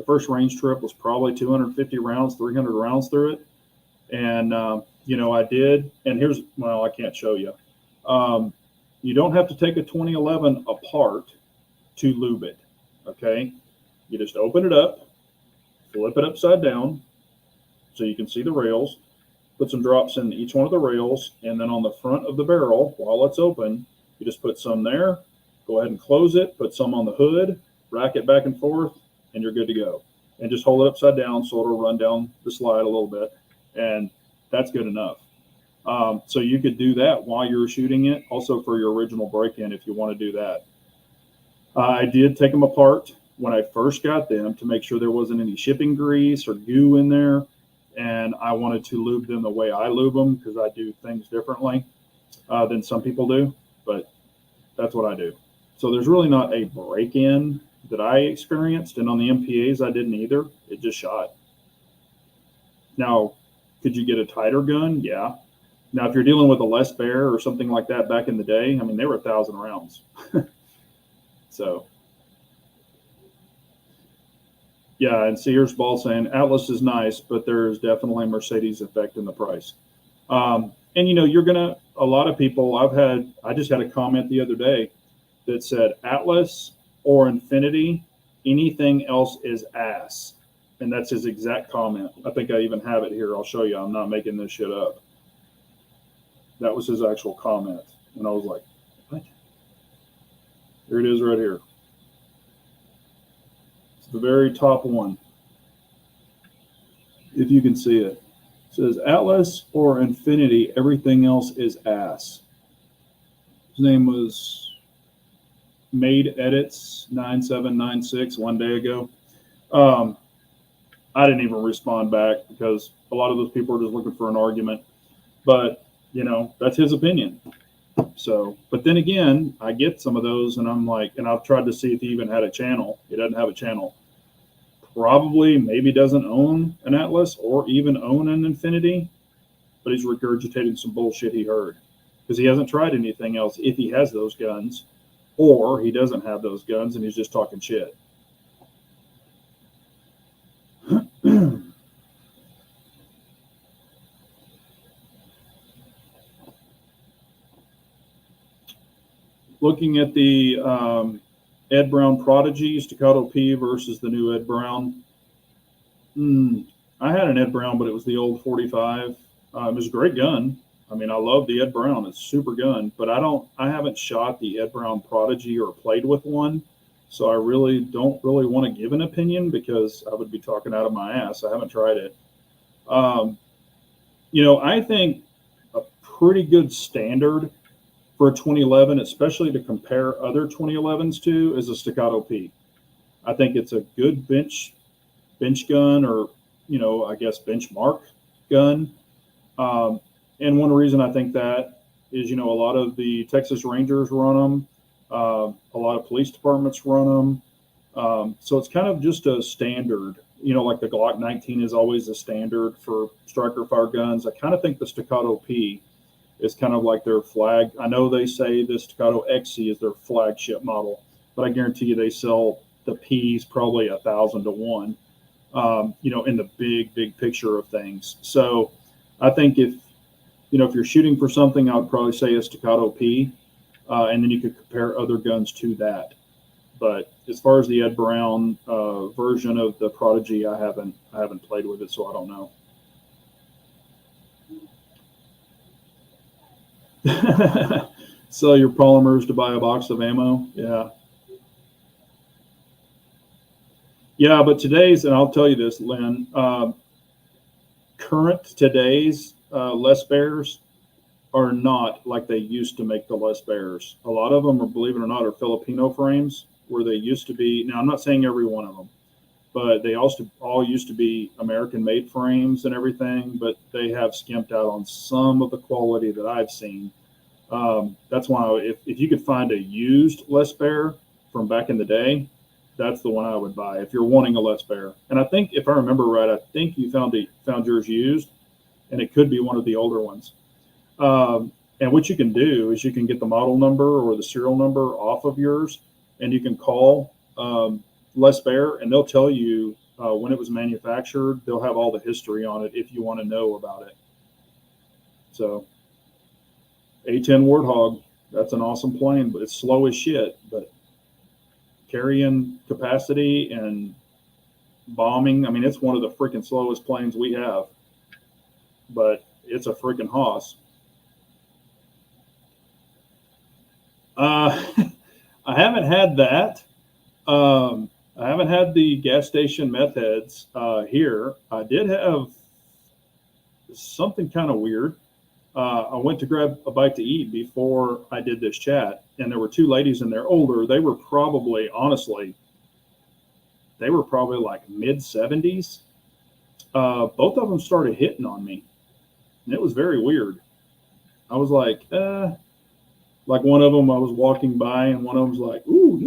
first range trip was probably 250 rounds, 300 rounds through it. And, you know, I did. And I can't show you. You don't have to take a 2011 apart to lube it. Okay. You just open it up, flip it upside down so you can see the rails, put some drops in each one of the rails, and then on the front of the barrel, while it's open, you just put some there, go ahead and close it, put some on the hood, rack it back and forth, and you're good to go. And just hold it upside down so it'll run down the slide a little bit, and that's good enough. So you could do that while you're shooting it, also for your original break-in if you want to do that. I did take them apart when I first got them to make sure there wasn't any shipping grease or goo in there, and I wanted to lube them the way I lube them because I do things differently than some people do, but that's what I do. So there's really not a break-in that I experienced, and on the MPAs I didn't either. It just shot. Now, could you get a tighter gun? Yeah. Now, if you're dealing with a Les Bear or something like that back in the day, I mean, they were 1,000 rounds. So, yeah, and Sears Ball saying, Atlas is nice, but there's definitely a Mercedes effect in the price. And, you know, a lot of people, I just had a comment the other day that said, Atlas or Infinity, anything else is ass. And that's his exact comment. I think I even have it here. I'll show you. I'm not making this shit up. That was his actual comment. And I was like, what? Here it is right here. It's the very top one. If you can see it. It says Atlas or Infinity, everything else is ass. His name was Made Edits 9796 one day ago. I didn't even respond back because a lot of those people are just looking for an argument. But you know, that's his opinion. So, but then again, I get some of those and I'm like, and I've tried to see if he even had a channel. He doesn't have a channel. Probably, maybe doesn't own an Atlas or even own an Infinity, but he's regurgitating some bullshit he heard because he hasn't tried anything else if he has those guns, or he doesn't have those guns and he's just talking shit. Looking at the Ed Brown Prodigy, Staccato P versus the new Ed Brown. I had an Ed Brown, but it was the old 45. It was a great gun. I mean, I love the Ed Brown. It's a super gun, but I haven't shot the Ed Brown Prodigy or played with one. So I really don't want to give an opinion because I would be talking out of my ass. I haven't tried it. You know, I think a pretty good standard for a 2011, especially to compare other 2011s to, is a Staccato P. I think it's a good bench gun, or, you know, I guess benchmark gun. And one reason I think that is, you know, a lot of the Texas Rangers run them. A lot of police departments run them. So it's kind of just a standard like the Glock 19 is always the standard for striker fire guns. I kind of think the Staccato P is kind of like their flag. I know they say the Staccato XC is their flagship model, but I guarantee you they sell the P's probably 1,000 to 1, in the big picture of things. So I think if you're shooting for something, I would probably say a Staccato P, and then you could compare other guns to that. But as far as the Ed Brown version of the Prodigy, I haven't played with it, so I don't know. Sell your polymers to buy a box of ammo. Yeah, but today's, and I'll tell you this, Lynn, today's Les Bears are not like they used to make the Les Bears. A lot of them, believe it or not, are Filipino frames where they used to be. Now, I'm not saying every one of them, but they all used to be American-made frames and everything, but they have skimped out on some of the quality that I've seen. That's why if you could find a used Les Bear from back in the day, that's the one I would buy if you're wanting a Les Bear. And I think, if I remember right, I think you found yours used, and it could be one of the older ones. And what you can do is you can get the model number or the serial number off of yours, and you can call Les Bear, and they'll tell you when it was manufactured. They'll have all the history on it if you want to know about it. So A10 Warthog, that's an awesome plane, but it's slow as shit. But carrying capacity and bombing, I mean, it's one of the freaking slowest planes we have. But it's a freaking hoss. I haven't had that. I haven't had the gas station meth heads here. I did have something kind of weird. I went to grab a bite to eat before I did this chat, and there were two ladies in there, older. They were probably, honestly, like mid-70s. Both of them started hitting on me, and it was very weird. I was like one of them, I was walking by, and one of them was like, "Ooh,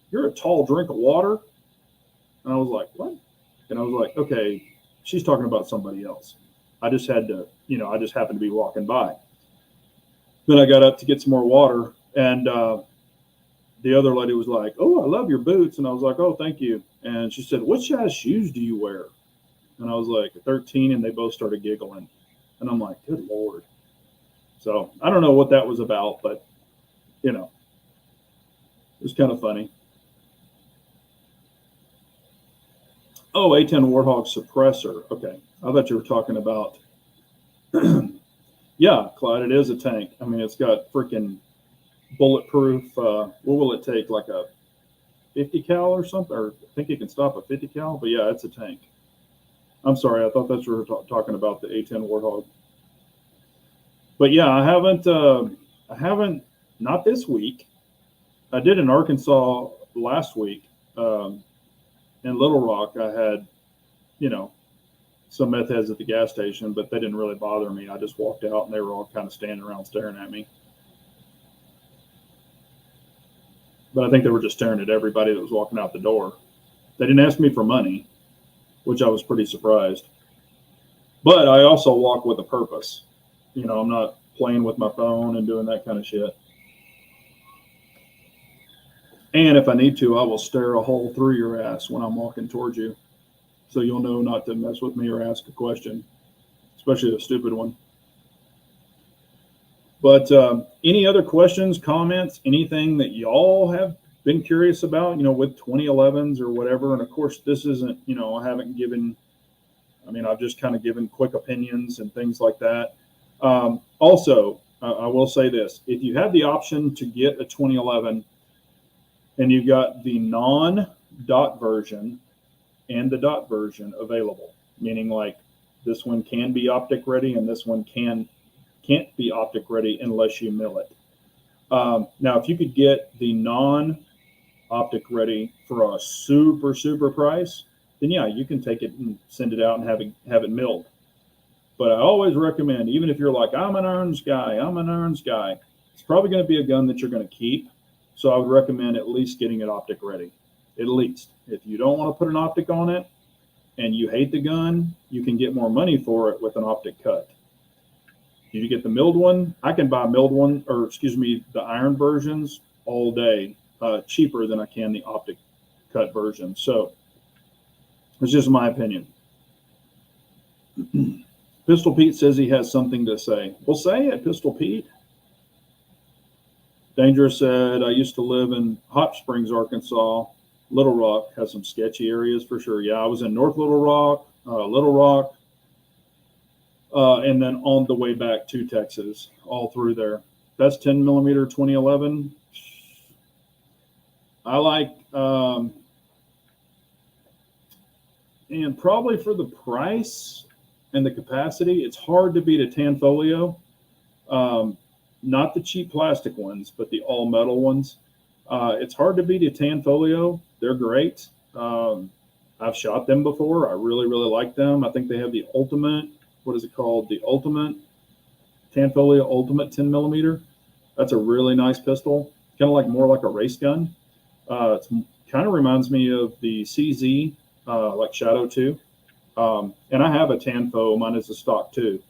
you're a tall drink of water." And I was like, "What?" And I was like, "Okay, she's talking about somebody else." I just had to, I just happened to be walking by. Then I got up to get some more water, and the other lady was like, "Oh, I love your boots." And I was like, "Oh, thank you." And she said, "What size shoes do you wear?" And I was like, 13, and they both started giggling. And I'm like, good Lord. So I don't know what that was about, but, it was kind of funny. Oh, A10 Warthog suppressor. Okay. I thought you were talking about, yeah, Clyde, it is a tank. I mean, it's got freaking bulletproof. What will it take? Like a 50 cal or something? Or I think you can stop a 50 cal, but yeah, it's a tank. I'm sorry. I thought that's what we were talking about, the A10 Warthog. But yeah, I haven't, not this week. I did in Arkansas last week. In Little Rock, I had, some meth heads at the gas station, but they didn't really bother me. I just walked out, and they were all kind of standing around staring at me. But I think they were just staring at everybody that was walking out the door. They didn't ask me for money, which I was pretty surprised. But I also walk with a purpose. I'm not playing with my phone and doing that kind of shit. And if I need to, I will stare a hole through your ass when I'm walking towards you, so you'll know not to mess with me or ask a question, especially a stupid one. But any other questions, comments, anything that y'all have been curious about, with 2011s or whatever? And of course, this isn't, I haven't given, I've just kind of given quick opinions and things like that. Also, I will say this: if you have the option to get a 2011 and you've got the non-dot version and the dot version available, meaning like this one can be optic ready and this one can't be optic ready unless you mill it. Now, if you could get the non-optic ready for a super price, then yeah, you can take it and send it out and have it milled. But I always recommend, even if you're like, I'm an Earns guy, it's probably going to be a gun that you're going to keep. So I would recommend at least getting it optic ready. At least. If you don't want to put an optic on it, and you hate the gun, you can get more money for it with an optic cut. You get the milled one. I can buy milled one, or excuse me, the iron versions all day, cheaper than I can the optic cut version. So it's just my opinion. Pistol Pete says he has something to say. Well, say it, Pistol Pete. Dangerous said, I used to live in Hot Springs, Arkansas. Little Rock has some sketchy areas for sure. Yeah, I was in North Little Rock, and then on the way back to Texas, all through there. That's 10 millimeter 2011. I like, and probably for the price and the capacity, it's hard to beat a Tanfoglio. Not the cheap plastic ones, but the all metal ones. It's hard to beat a Tanfoglio. They're great. I've shot them before. I really, really like them. I think they have the ultimate, what is it called? The ultimate Tanfoglio Ultimate 10 millimeter. That's a really nice pistol. Kind of like more like a race gun. It kind of reminds me of the CZ, like Shadow 2. And I have a Tanfo. Mine is a stock 2.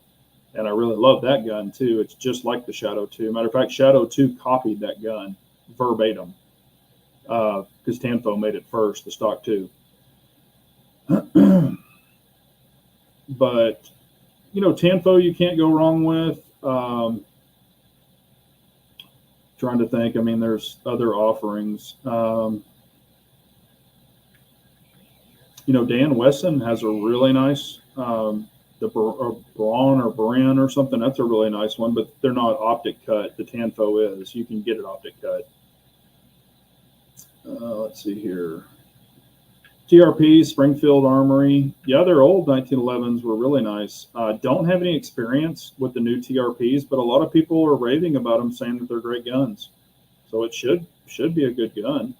And I really love that gun too. It's just like the Shadow 2. Matter of fact, Shadow 2 copied that gun verbatim because Tanfo made it first, the stock 2. But, you know, Tanfo you can't go wrong with. Trying to think. I mean, there's other offerings. You know, Dan Wesson has a really nice the Braun or Bren or something. That's a really nice one, but they're not optic cut. The Tanfo is. You can get it optic cut. Let's see here. TRP, Springfield Armory. Yeah, their old 1911s were really nice. Don't have any experience with the new TRPs, but a lot of people are raving about them, saying that they're great guns. So it should be a good gun.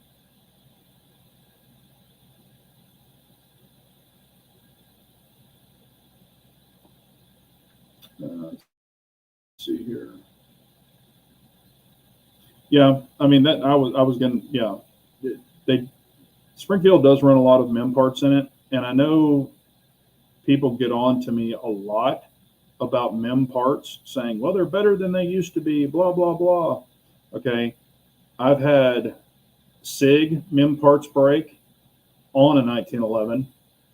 Let's see here. Yeah, I mean that I was gonna, yeah. Springfield does run a lot of MEM parts in it, and I know people get on to me a lot about MEM parts, saying, well, they're better than they used to be, blah, blah, blah. Okay, I've had SIG MEM parts break on a 1911.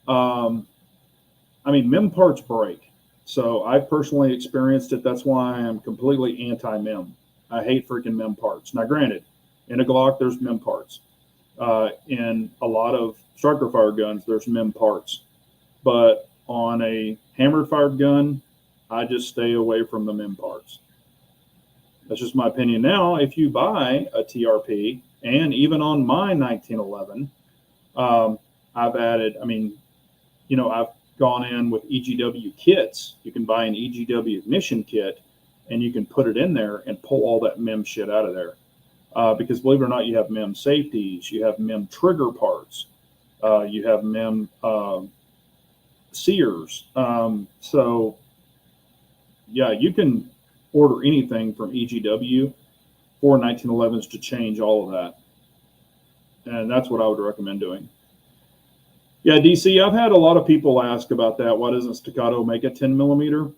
I mean, MEM parts break. So I personally experienced it. That's why I'm completely anti-MEM. I hate freaking MEM parts. Now, granted, in a Glock, there's MEM parts. In a lot of striker fire guns, there's MEM parts. But on a hammer fired gun, I just stay away from the MEM parts. That's just my opinion. Now, if you buy a TRP, and even on my 1911, I've added, I mean, you know, I've gone in with EGW kits. You can buy an EGW ignition kit, and you can put it in there and pull all that MEM shit out of there. Because believe it or not, you have MEM safeties, you have MEM trigger parts, you have MEM sears. So, yeah, you can order anything from EGW for 1911s to change all of that. And that's what I would recommend doing. Yeah, DC, I've had a lot of people ask about that. Why doesn't Staccato make a 10 millimeter?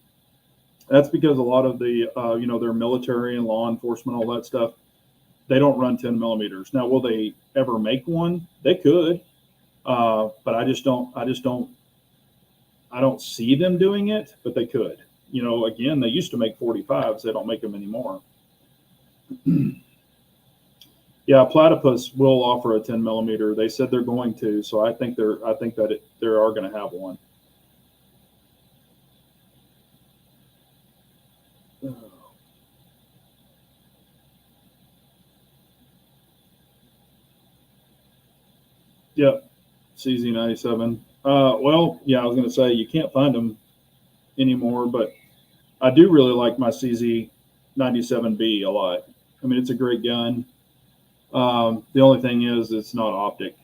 That's because a lot of the, you know, their military and law enforcement, all that stuff, they don't run 10 millimeters. Now, will they ever make one? They could, but I don't see them doing it, but they could. You know, again, they used to make 45s. They don't make them anymore. Yeah, Platypus will offer a 10 millimeter. They said they're going to, so I think they are going to have one. Yep, CZ97. Well, yeah, I was going to say you can't find them anymore, but I do really like my CZ97B a lot. I mean, it's a great gun. The only thing is it's not optic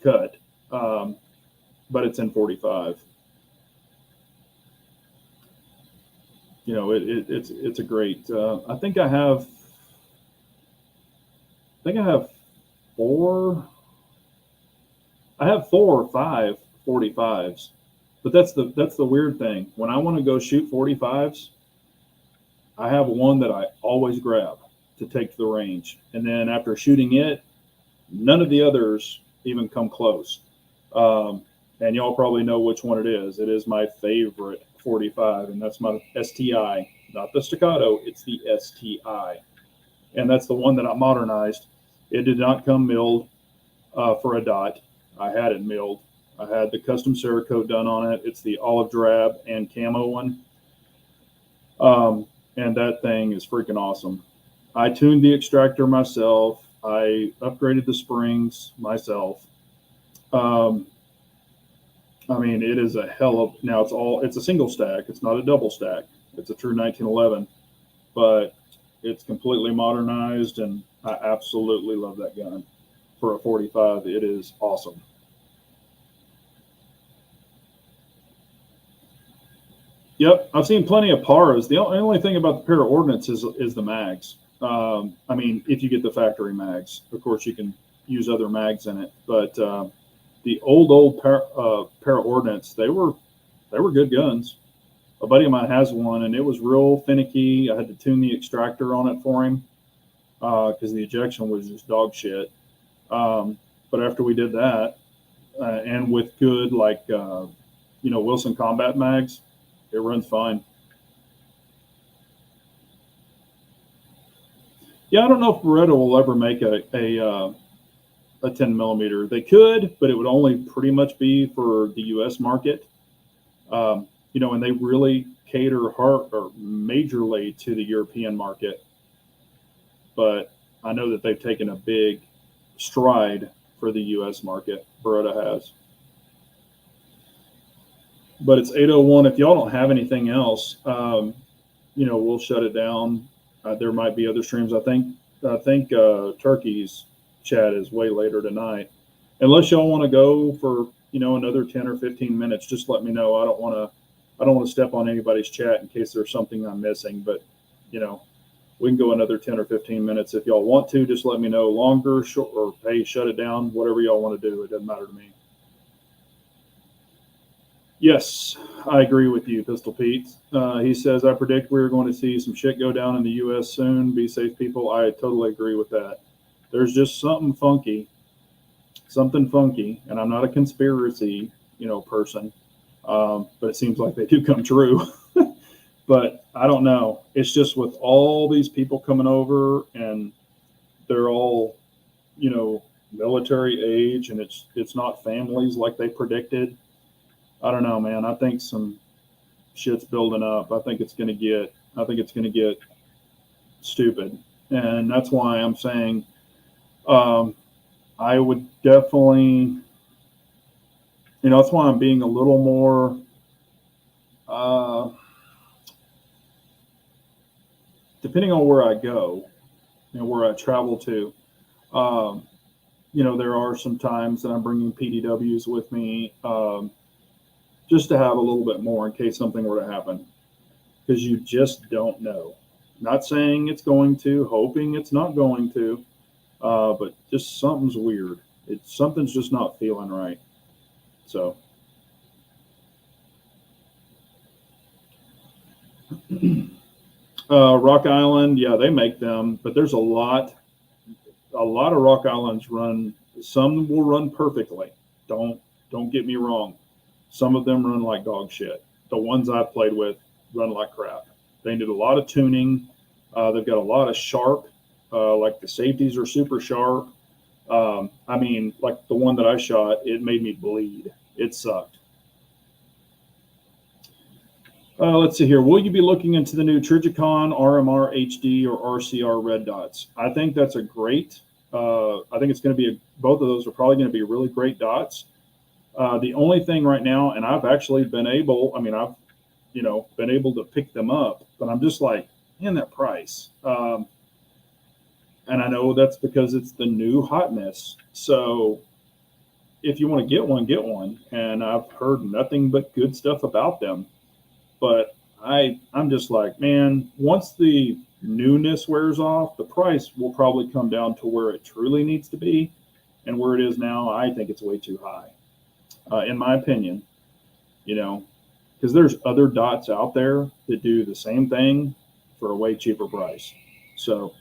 cut, but it's in 45. You know, it's a great. I think I have four. I have 4 or 5 45s. But that's the weird thing. When I want to go shoot 45s, I have one that I always grab to take to the range. And then after shooting it, none of the others even come close. And y'all probably know which one it is. It is my favorite 45, and that's my STI, not the Staccato, it's the STI. And that's the one that I modernized. It did not come milled for a dot. I had it milled. I had the custom Cerakote done on it. It's the olive drab and camo one. And that thing is freaking awesome. I tuned the extractor myself. I upgraded the springs myself. I mean, it is a hell of, now it's a single stack. It's not a double stack. It's a true 1911, but it's completely modernized, and I absolutely love that gun. For a 45, it is awesome. Yep, I've seen plenty of Paras. The only thing about the Para Ordnance is the mags. I mean, if you get the factory mags, of course you can use other mags in it. But the old Para Ordnance, they were good guns. A buddy of mine has one, and it was real finicky. I had to tune the extractor on it for him because the ejection was just dog shit. But after we did that, and with good Wilson Combat mags, it runs fine. Yeah, I don't know if Beretta will ever make a 10 millimeter. They could, but it would only pretty much be for the U.S. market. And they really cater hard or majorly to the European market. But I know that they've taken a big stride for the U.S. market. Beretta has. But it's 8:01. If y'all don't have anything else, we'll shut it down. There might be other streams. I think Turkey's chat is way later tonight. Unless y'all want to go for another 10 or 15 minutes, just let me know. I don't want to step on anybody's chat in case there's something I'm missing. But we can go another 10 or 15 minutes if y'all want to. Just let me know. Longer, short, or hey, shut it down. Whatever y'all want to do, it doesn't matter to me. Yes, I agree with you, Pistol Pete. He says, I predict we're going to see some shit go down in the U.S. soon. Be safe, people. I totally agree with that. There's just something funky, and I'm not a conspiracy, person, but it seems like they do come true. But I don't know. It's just with all these people coming over, and they're all, military age, and it's not families like they predicted. I don't know, man. I think some shit's building up. I think it's going to get stupid. And that's why I'm saying I would definitely, that's why I'm being a little more depending on where I go and where I travel to. There are some times that I'm bringing PDWs with me. Just to have a little bit more in case something were to happen, because you just don't know. Not saying it's going to, hoping it's not going to, but just something's weird. Something's just not feeling right. So, Rock Island, yeah, they make them, but there's a lot of Rock Islands run. Some will run perfectly. Don't get me wrong. Some of them run like dog shit. The ones I've played with run like crap. They need a lot of tuning. They've got a lot of sharp, like the safeties are super sharp. Like the one that I shot, it made me bleed. It sucked. Let's see here. Will you be looking into the new Trijicon RMR HD or RCR red dots? I think that's a great. I think it's going to be both of those are probably going to be really great dots. The only thing right now, and I've actually been able, I've been able to pick them up, but I'm just like, man, that price. And I know that's because it's the new hotness. So if you want to get one. And I've heard nothing but good stuff about them. But I'm just like, man, once the newness wears off, the price will probably come down to where it truly needs to be. And where it is now, I think it's way too high. in my opinion, because there's other dots out there that do the same thing for a way cheaper price. So,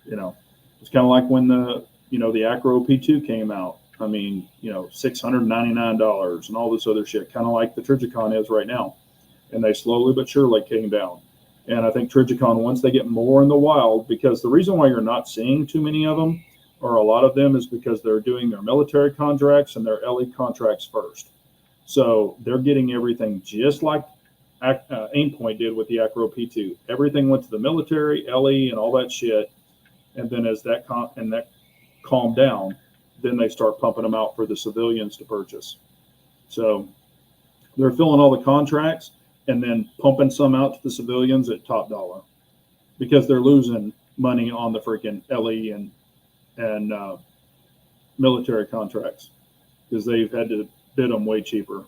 it's kind of like when the Acro P2 came out. I mean, $699 and all this other shit, kind of like the Trijicon is right now. And they slowly but surely came down. And I think Trijicon, once they get more in the wild, because the reason why you're not seeing too many of them, or a lot of them, is because they're doing their military contracts and their LE contracts first. So they're getting everything just like Aimpoint did with the Acro P2. Everything went to the military, LE, and all that shit. And then as that calmed down, then they start pumping them out for the civilians to purchase. So they're filling all the contracts and then pumping some out to the civilians at top dollar because they're losing money on the freaking LE and military contracts because they've had to bid them way cheaper.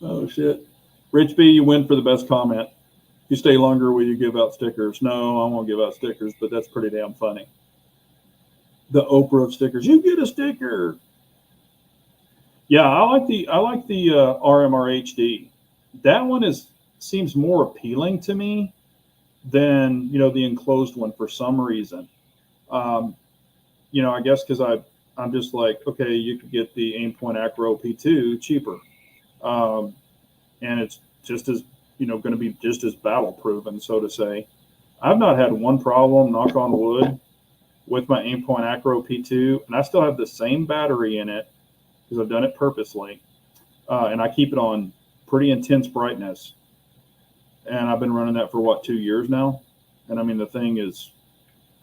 Oh, shit. Rich B, you win for the best comment. If you stay longer, will you give out stickers? No, I won't give out stickers, but that's pretty damn funny. The Oprah of stickers. You get a sticker. Yeah, I like the RMR HD. That one seems more appealing to me than the enclosed one for some reason. I guess because I'm just like, okay, you could get the Aimpoint Acro P2 cheaper, and it's just as going to be just as battle proven, so to say. I've not had one problem, knock on wood, with my Aimpoint Acro P2, and I still have the same battery in it because I've done it purposely, and I keep it on pretty intense brightness, and I've been running that for 2 years now, and I mean the thing is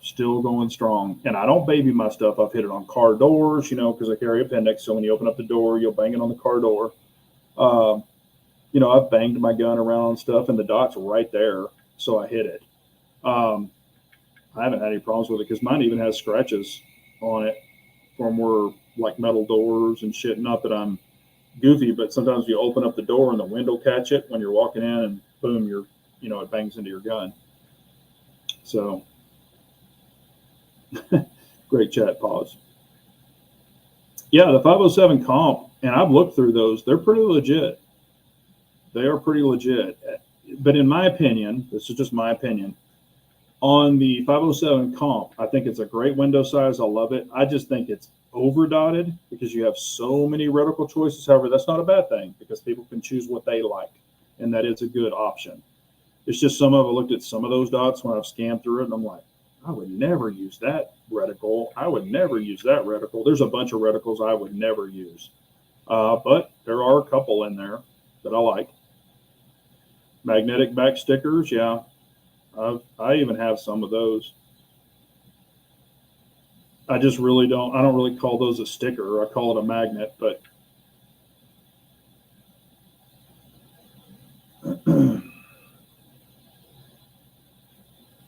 still going strong, and I don't baby my stuff. I've hit it on car doors, because I carry appendix, so when you open up the door, you'll bang it on the car door. I've banged my gun around and stuff, and the dot's right there, so I hit it. I haven't had any problems with it because mine even has scratches on it from where like metal doors and shit. Not that I'm goofy, but sometimes you open up the door and the wind will catch it when you're walking in, and boom, it bangs into your gun. So great chat. Pause. Yeah, the 507 comp, and I've looked through those. They're pretty legit. They are pretty legit. But in my opinion, this is just my opinion, on the 507 comp, I think it's a great window size. I love it. I just think it's over dotted because you have so many reticle choices. However, that's not a bad thing because people can choose what they like, and that is a good option. It's just I looked at some of those dots when I've scanned through it, and I'm like, I would never use that reticle. I would never use that reticle. There's a bunch of reticles I would never use. But there are a couple in there that I like. Magnetic back stickers, yeah. I even have some of those. I don't really call those a sticker. I call it a magnet, but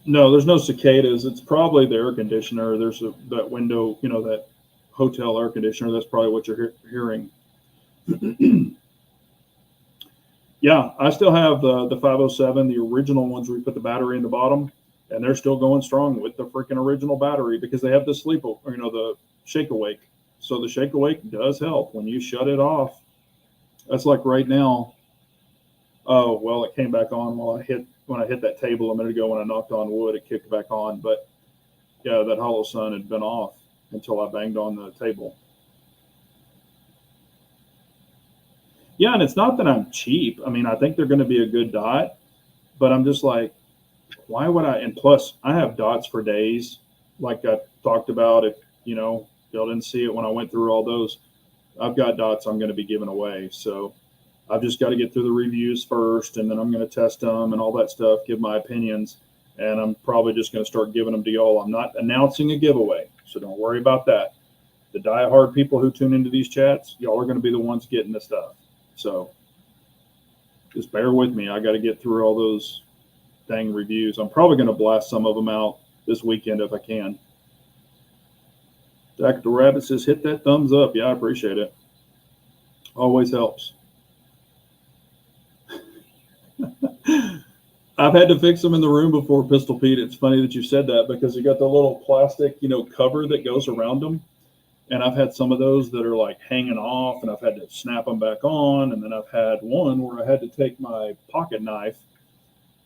no, there's no cicadas. It's probably the air conditioner. There's that window, that hotel air conditioner. That's probably what you're hearing. Yeah, I still have the 507, the original ones where you put the battery in the bottom, and they're still going strong with the freaking original battery because they have the the shake awake. So the shake awake does help when you shut it off. That's like right now. Oh, well, it came back on when I hit that table a minute ago when I knocked on wood, it kicked back on. But yeah, that hollow sun had been off until I banged on the table. Yeah, and it's not that I'm cheap. I mean, I think they're going to be a good dot, but I'm just like, why would I? And plus, I have dots for days, like I talked about. If y'all didn't see it when I went through all those, I've got dots I'm going to be giving away. So I've just got to get through the reviews first, and then I'm going to test them and all that stuff, give my opinions, and I'm probably just going to start giving them to y'all. I'm not announcing a giveaway, so don't worry about that. The diehard people who tune into these chats, y'all are going to be the ones getting the stuff. So just bear with me. I got to get through all those dang reviews. I'm probably going to blast some of them out this weekend if I can. Dr. Rabbit says, hit that thumbs up. Yeah, I appreciate it. Always helps. I've had to fix them in the room before, Pistol Pete. It's funny that you said that because you got the little plastic, cover that goes around them. And I've had some of those that are like hanging off, and I've had to snap them back on. And then I've had one where I had to take my pocket knife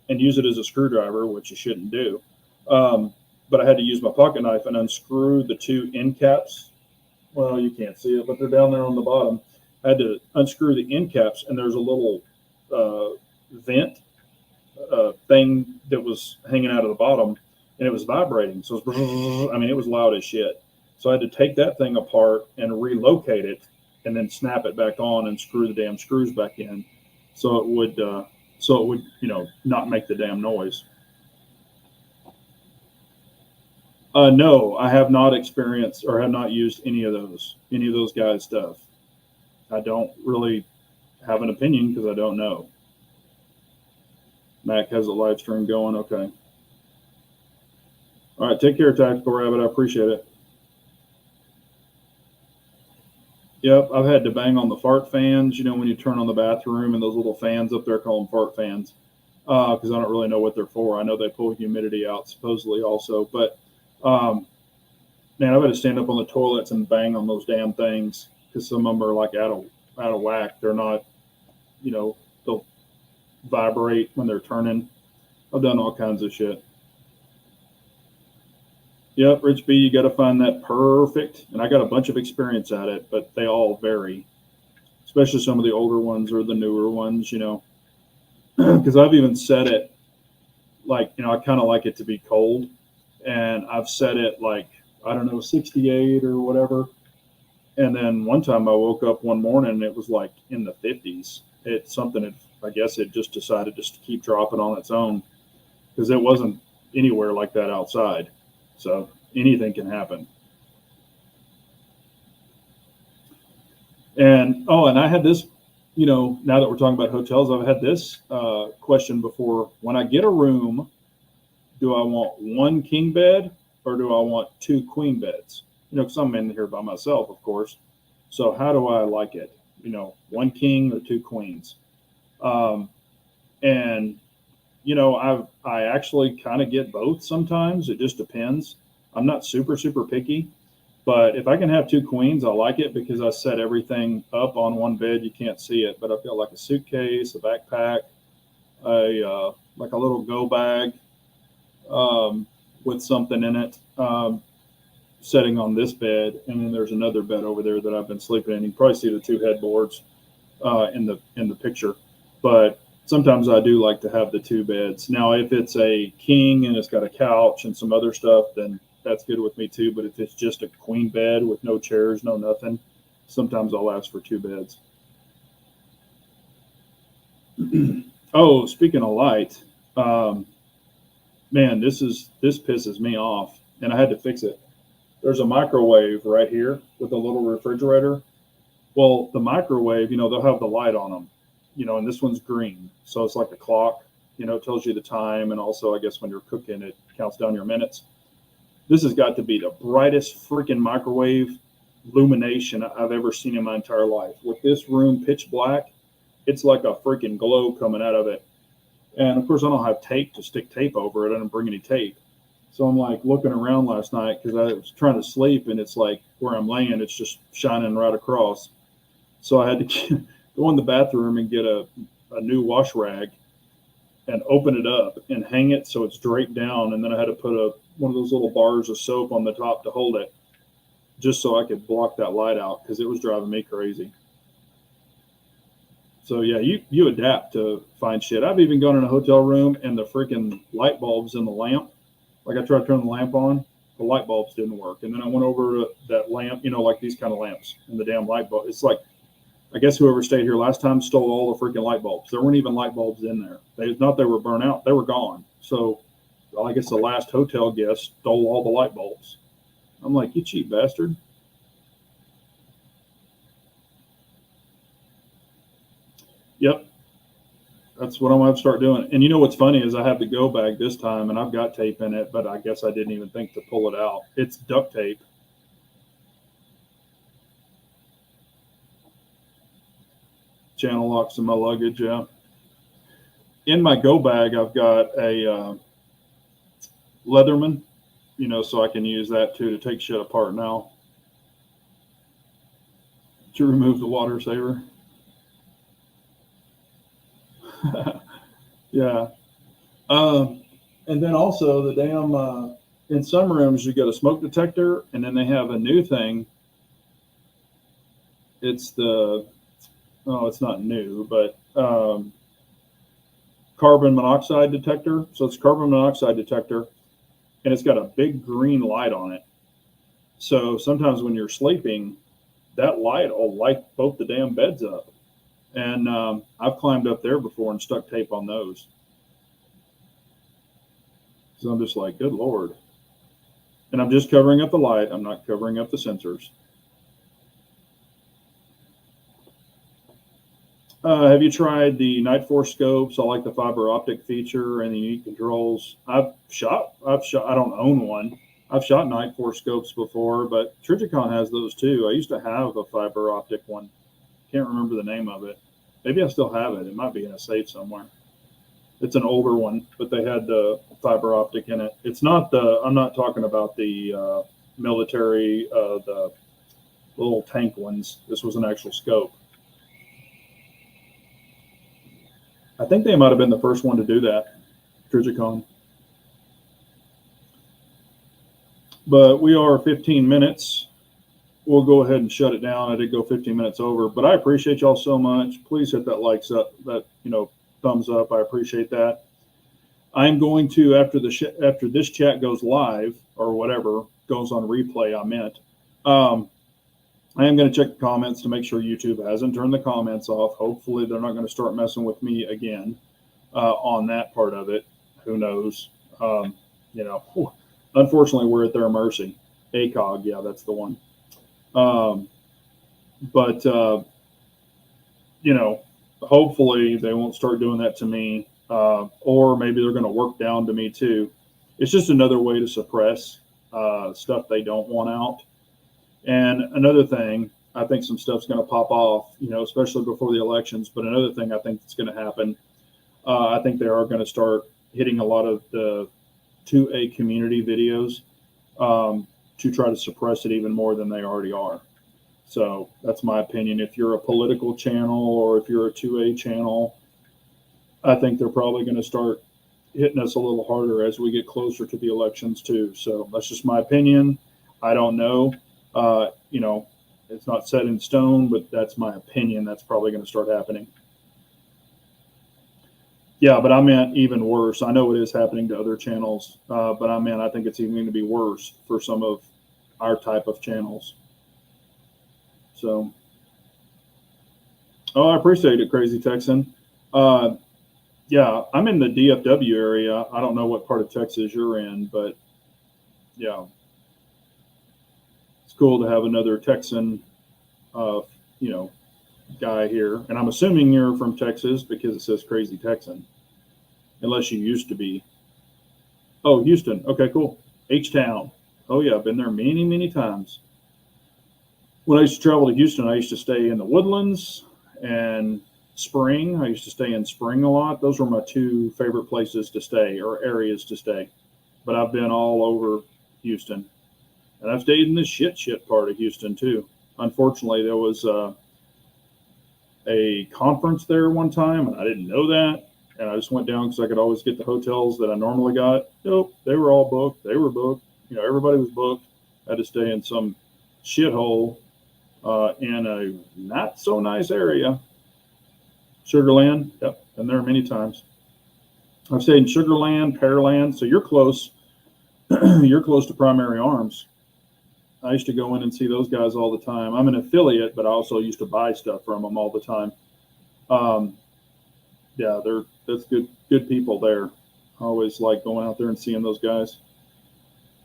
and use it as a screwdriver, which you shouldn't do. But I had to use my pocket knife and unscrew the two end caps. Well, you can't see it, but they're down there on the bottom. I had to unscrew the end caps, and there's a little vent thing that was hanging out of the bottom, and it was vibrating. So it was loud as shit. So I had to take that thing apart and relocate it, and then snap it back on and screw the damn screws back in, so it would not make the damn noise. No, I have not experienced or have not used any of those guys' stuff. I don't really have an opinion because I don't know. Mac has a live stream going. Okay. All right. Take care, Tactical Rabbit. I appreciate it. Yep. I've had to bang on the fart fans, when you turn on the bathroom and those little fans up there, call them fart fans, because I don't really know what they're for. I know they pull humidity out supposedly also, but man, I've had to stand up on the toilets and bang on those damn things because some of them are like out of whack. They're not, they'll vibrate when they're turning. I've done all kinds of shit. Yep, Rich B, you got to find that perfect. And I got a bunch of experience at it, but they all vary, especially some of the older ones or the newer ones, because I've even set it like, I kind of like it to be cold. And I've set it like, 68 or whatever. And then one time I woke up one morning and it was like in the 50s. I guess it just decided just to keep dropping on its own because it wasn't anywhere like that outside. So anything can happen. And I had this, now that we're talking about hotels, I've had this question before. When I get a room, do I want one king bed or do I want two queen beds? Because I'm in here by myself, of course. So how do I like it? One king or two queens? And I actually kind of get both sometimes. It just depends. I'm not super, super picky, but if I can have two queens, I like it because I set everything up on one bed. You can't see it, but I've got like a suitcase, a backpack, like a little go bag with something in it, setting on this bed. And then there's another bed over there that I've been sleeping in. You can probably see the two headboards in the picture, but sometimes I do like to have the two beds. Now, if it's a king and it's got a couch and some other stuff, then that's good with me too. But if it's just a queen bed with no chairs, no nothing, sometimes I'll ask for two beds. Oh, speaking of light, man, this pisses me off, and I had to fix it. There's a microwave right here with a little refrigerator. Well, the microwave, they'll have the light on them, and this one's green. So it's like a clock, it tells you the time. And also, I guess when you're cooking, it counts down your minutes. This has got to be the brightest freaking microwave illumination I've ever seen in my entire life. With this room pitch black, it's like a freaking glow coming out of it. And of course, I don't have tape to stick tape over it. I didn't bring any tape. So I'm like looking around last night because I was trying to sleep, and it's like where I'm laying, it's just shining right across. So I had to go in the bathroom and get a new wash rag and open it up and hang it so it's draped down. And then I had to put one of those little bars of soap on the top to hold it just so I could block that light out because it was driving me crazy. So yeah, you adapt to find shit. I've even gone in a hotel room and the freaking light bulbs in the lamp, like I tried to turn the lamp on, the light bulbs didn't work. And then I went over to that lamp, like these kind of lamps, and the damn light bulb. It's like, I guess whoever stayed here last time stole all the freaking light bulbs. There weren't even light bulbs in there. They were burnt out. They were gone. So I guess the last hotel guest stole all the light bulbs. I'm like, you cheap bastard. Yep. That's what I'm going to start doing. And you know what's funny is I have the go bag this time, and I've got tape in it, but I guess I didn't even think to pull it out. It's duct tape. Channel locks in my luggage, yeah. in my go bag, I've got a Leatherman, so I can use that too to take shit apart now to remove the water saver. Yeah. And then also the damn, in some rooms you get a smoke detector, and then they have a new thing. It's it's not new, but carbon monoxide detector. So it's carbon monoxide detector, and it's got a big green light on it. So sometimes when you're sleeping, that light will light both the damn beds up. And I've climbed up there before and stuck tape on those. So I'm just like, good Lord. And I'm just covering up the light. I'm not covering up the sensors. Have you tried the Night Force scopes? I like the fiber optic feature and the unique controls. I've shot, I don't own one. I've shot Night Force scopes before, but Trijicon has those too. I used to have a fiber optic one. Can't remember the name of it. Maybe I still have it. It might be in a safe somewhere. It's an older one, but they had the fiber optic in it. It's not I'm not talking about the military, the little tank ones. This was an actual scope. I think they might have been the first one to do that, Trijicon. But we are 15 minutes. We'll go ahead and shut it down. I did go 15 minutes over, but I appreciate y'all so much. Please hit that thumbs up. I appreciate that. I'm going to, after this chat goes live or whatever goes on replay, I am going to check the comments to make sure YouTube hasn't turned the comments off. Hopefully they're not going to start messing with me again on that part of it. Who knows? Unfortunately, we're at their mercy. ACOG, yeah, that's the one. But hopefully they won't start doing that to me, or maybe they're going to work down to me too. It's just another way to suppress stuff they don't want out. And another thing, I think some stuff's going to pop off, especially before the elections. But another thing I think that's going to happen, I think they are going to start hitting a lot of the 2A community videos to try to suppress it even more than they already are. So that's my opinion. If you're a political channel or if you're a 2A channel, I think they're probably going to start hitting us a little harder as we get closer to the elections too. So that's just my opinion. I don't know. It's not set in stone, but that's my opinion. That's probably going to start happening. Yeah, but I meant even worse. I know it is happening to other channels, but I think it's even going to be worse for some of our type of channels. So, I appreciate it, Crazy Texan. Yeah, I'm in the DFW area. I don't know what part of Texas you're in, but yeah. It's cool to have another Texan, guy here. And I'm assuming you're from Texas because it says Crazy Texan, unless you used to be. Oh, Houston. Okay, cool. H-Town. Oh, yeah, I've been there many, many times. When I used to travel to Houston, I used to stay in the Woodlands and Spring. I used to stay in Spring a lot. Those were my two favorite places to stay or areas to stay. But I've been all over Houston. And I've stayed in the shit part of Houston too. Unfortunately, there was a conference there one time, and I didn't know that. And I just went down because I could always get the hotels that I normally got. Nope, they were all booked. They were booked. Everybody was booked. I had to stay in some shithole in a not so nice area. Sugarland, yep, been there many times. I've stayed in Sugarland, Pearland, so you're close. You're close to Primary Arms. I used to go in and see those guys all the time. I'm an affiliate, but I also used to buy stuff from them all the time. Yeah, that's good people there. I always like going out there and seeing those guys.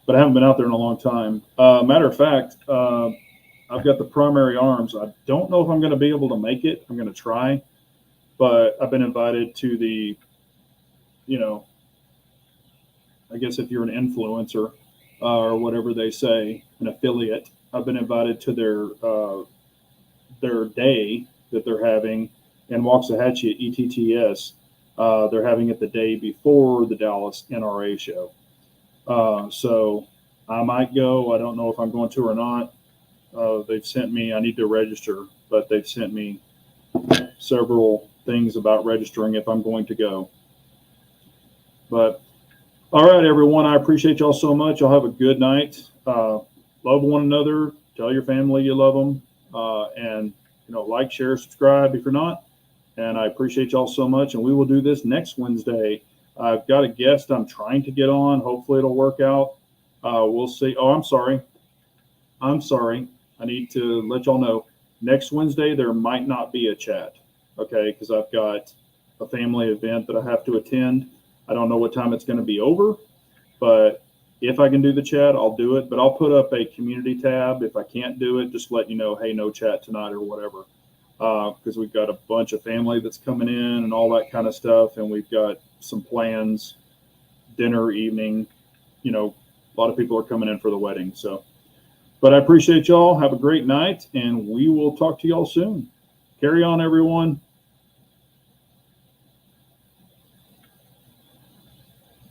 But I haven't been out there in a long time. Matter of fact, I've got the Primary Arms. I don't know if I'm going to be able to make it. I'm going to try. But I've been invited to the, I guess if you're an influencer or whatever they say, an affiliate, I've been invited to their day that they're having in Waxahachie at ETTS They're having it the day before the Dallas NRA show. So I might go. I don't know if I'm going to or not. They've sent me, I need to register, but they've sent me several things about registering if I'm going to go. But all right, everyone, I appreciate y'all so much. Y'all have a good night. Love one another. Tell your family you love them. And, like, share, subscribe if you're not. And I appreciate y'all so much. And we will do this next Wednesday. I've got a guest I'm trying to get on. Hopefully it'll work out. We'll see. Oh, I'm sorry. I need to let y'all know. Next Wednesday, there might not be a chat. Okay, because I've got a family event that I have to attend. I don't know what time it's going to be over, but if I can do the chat, I'll do it. But I'll put up a community tab. If I can't do it, just let you know, hey, no chat tonight or whatever. Because we've got a bunch of family that's coming in and all that kind of stuff. And we've got some plans, dinner, evening. A lot of people are coming in for the wedding. So, but I appreciate y'all. Have a great night, and we will talk to y'all soon. Carry on, everyone.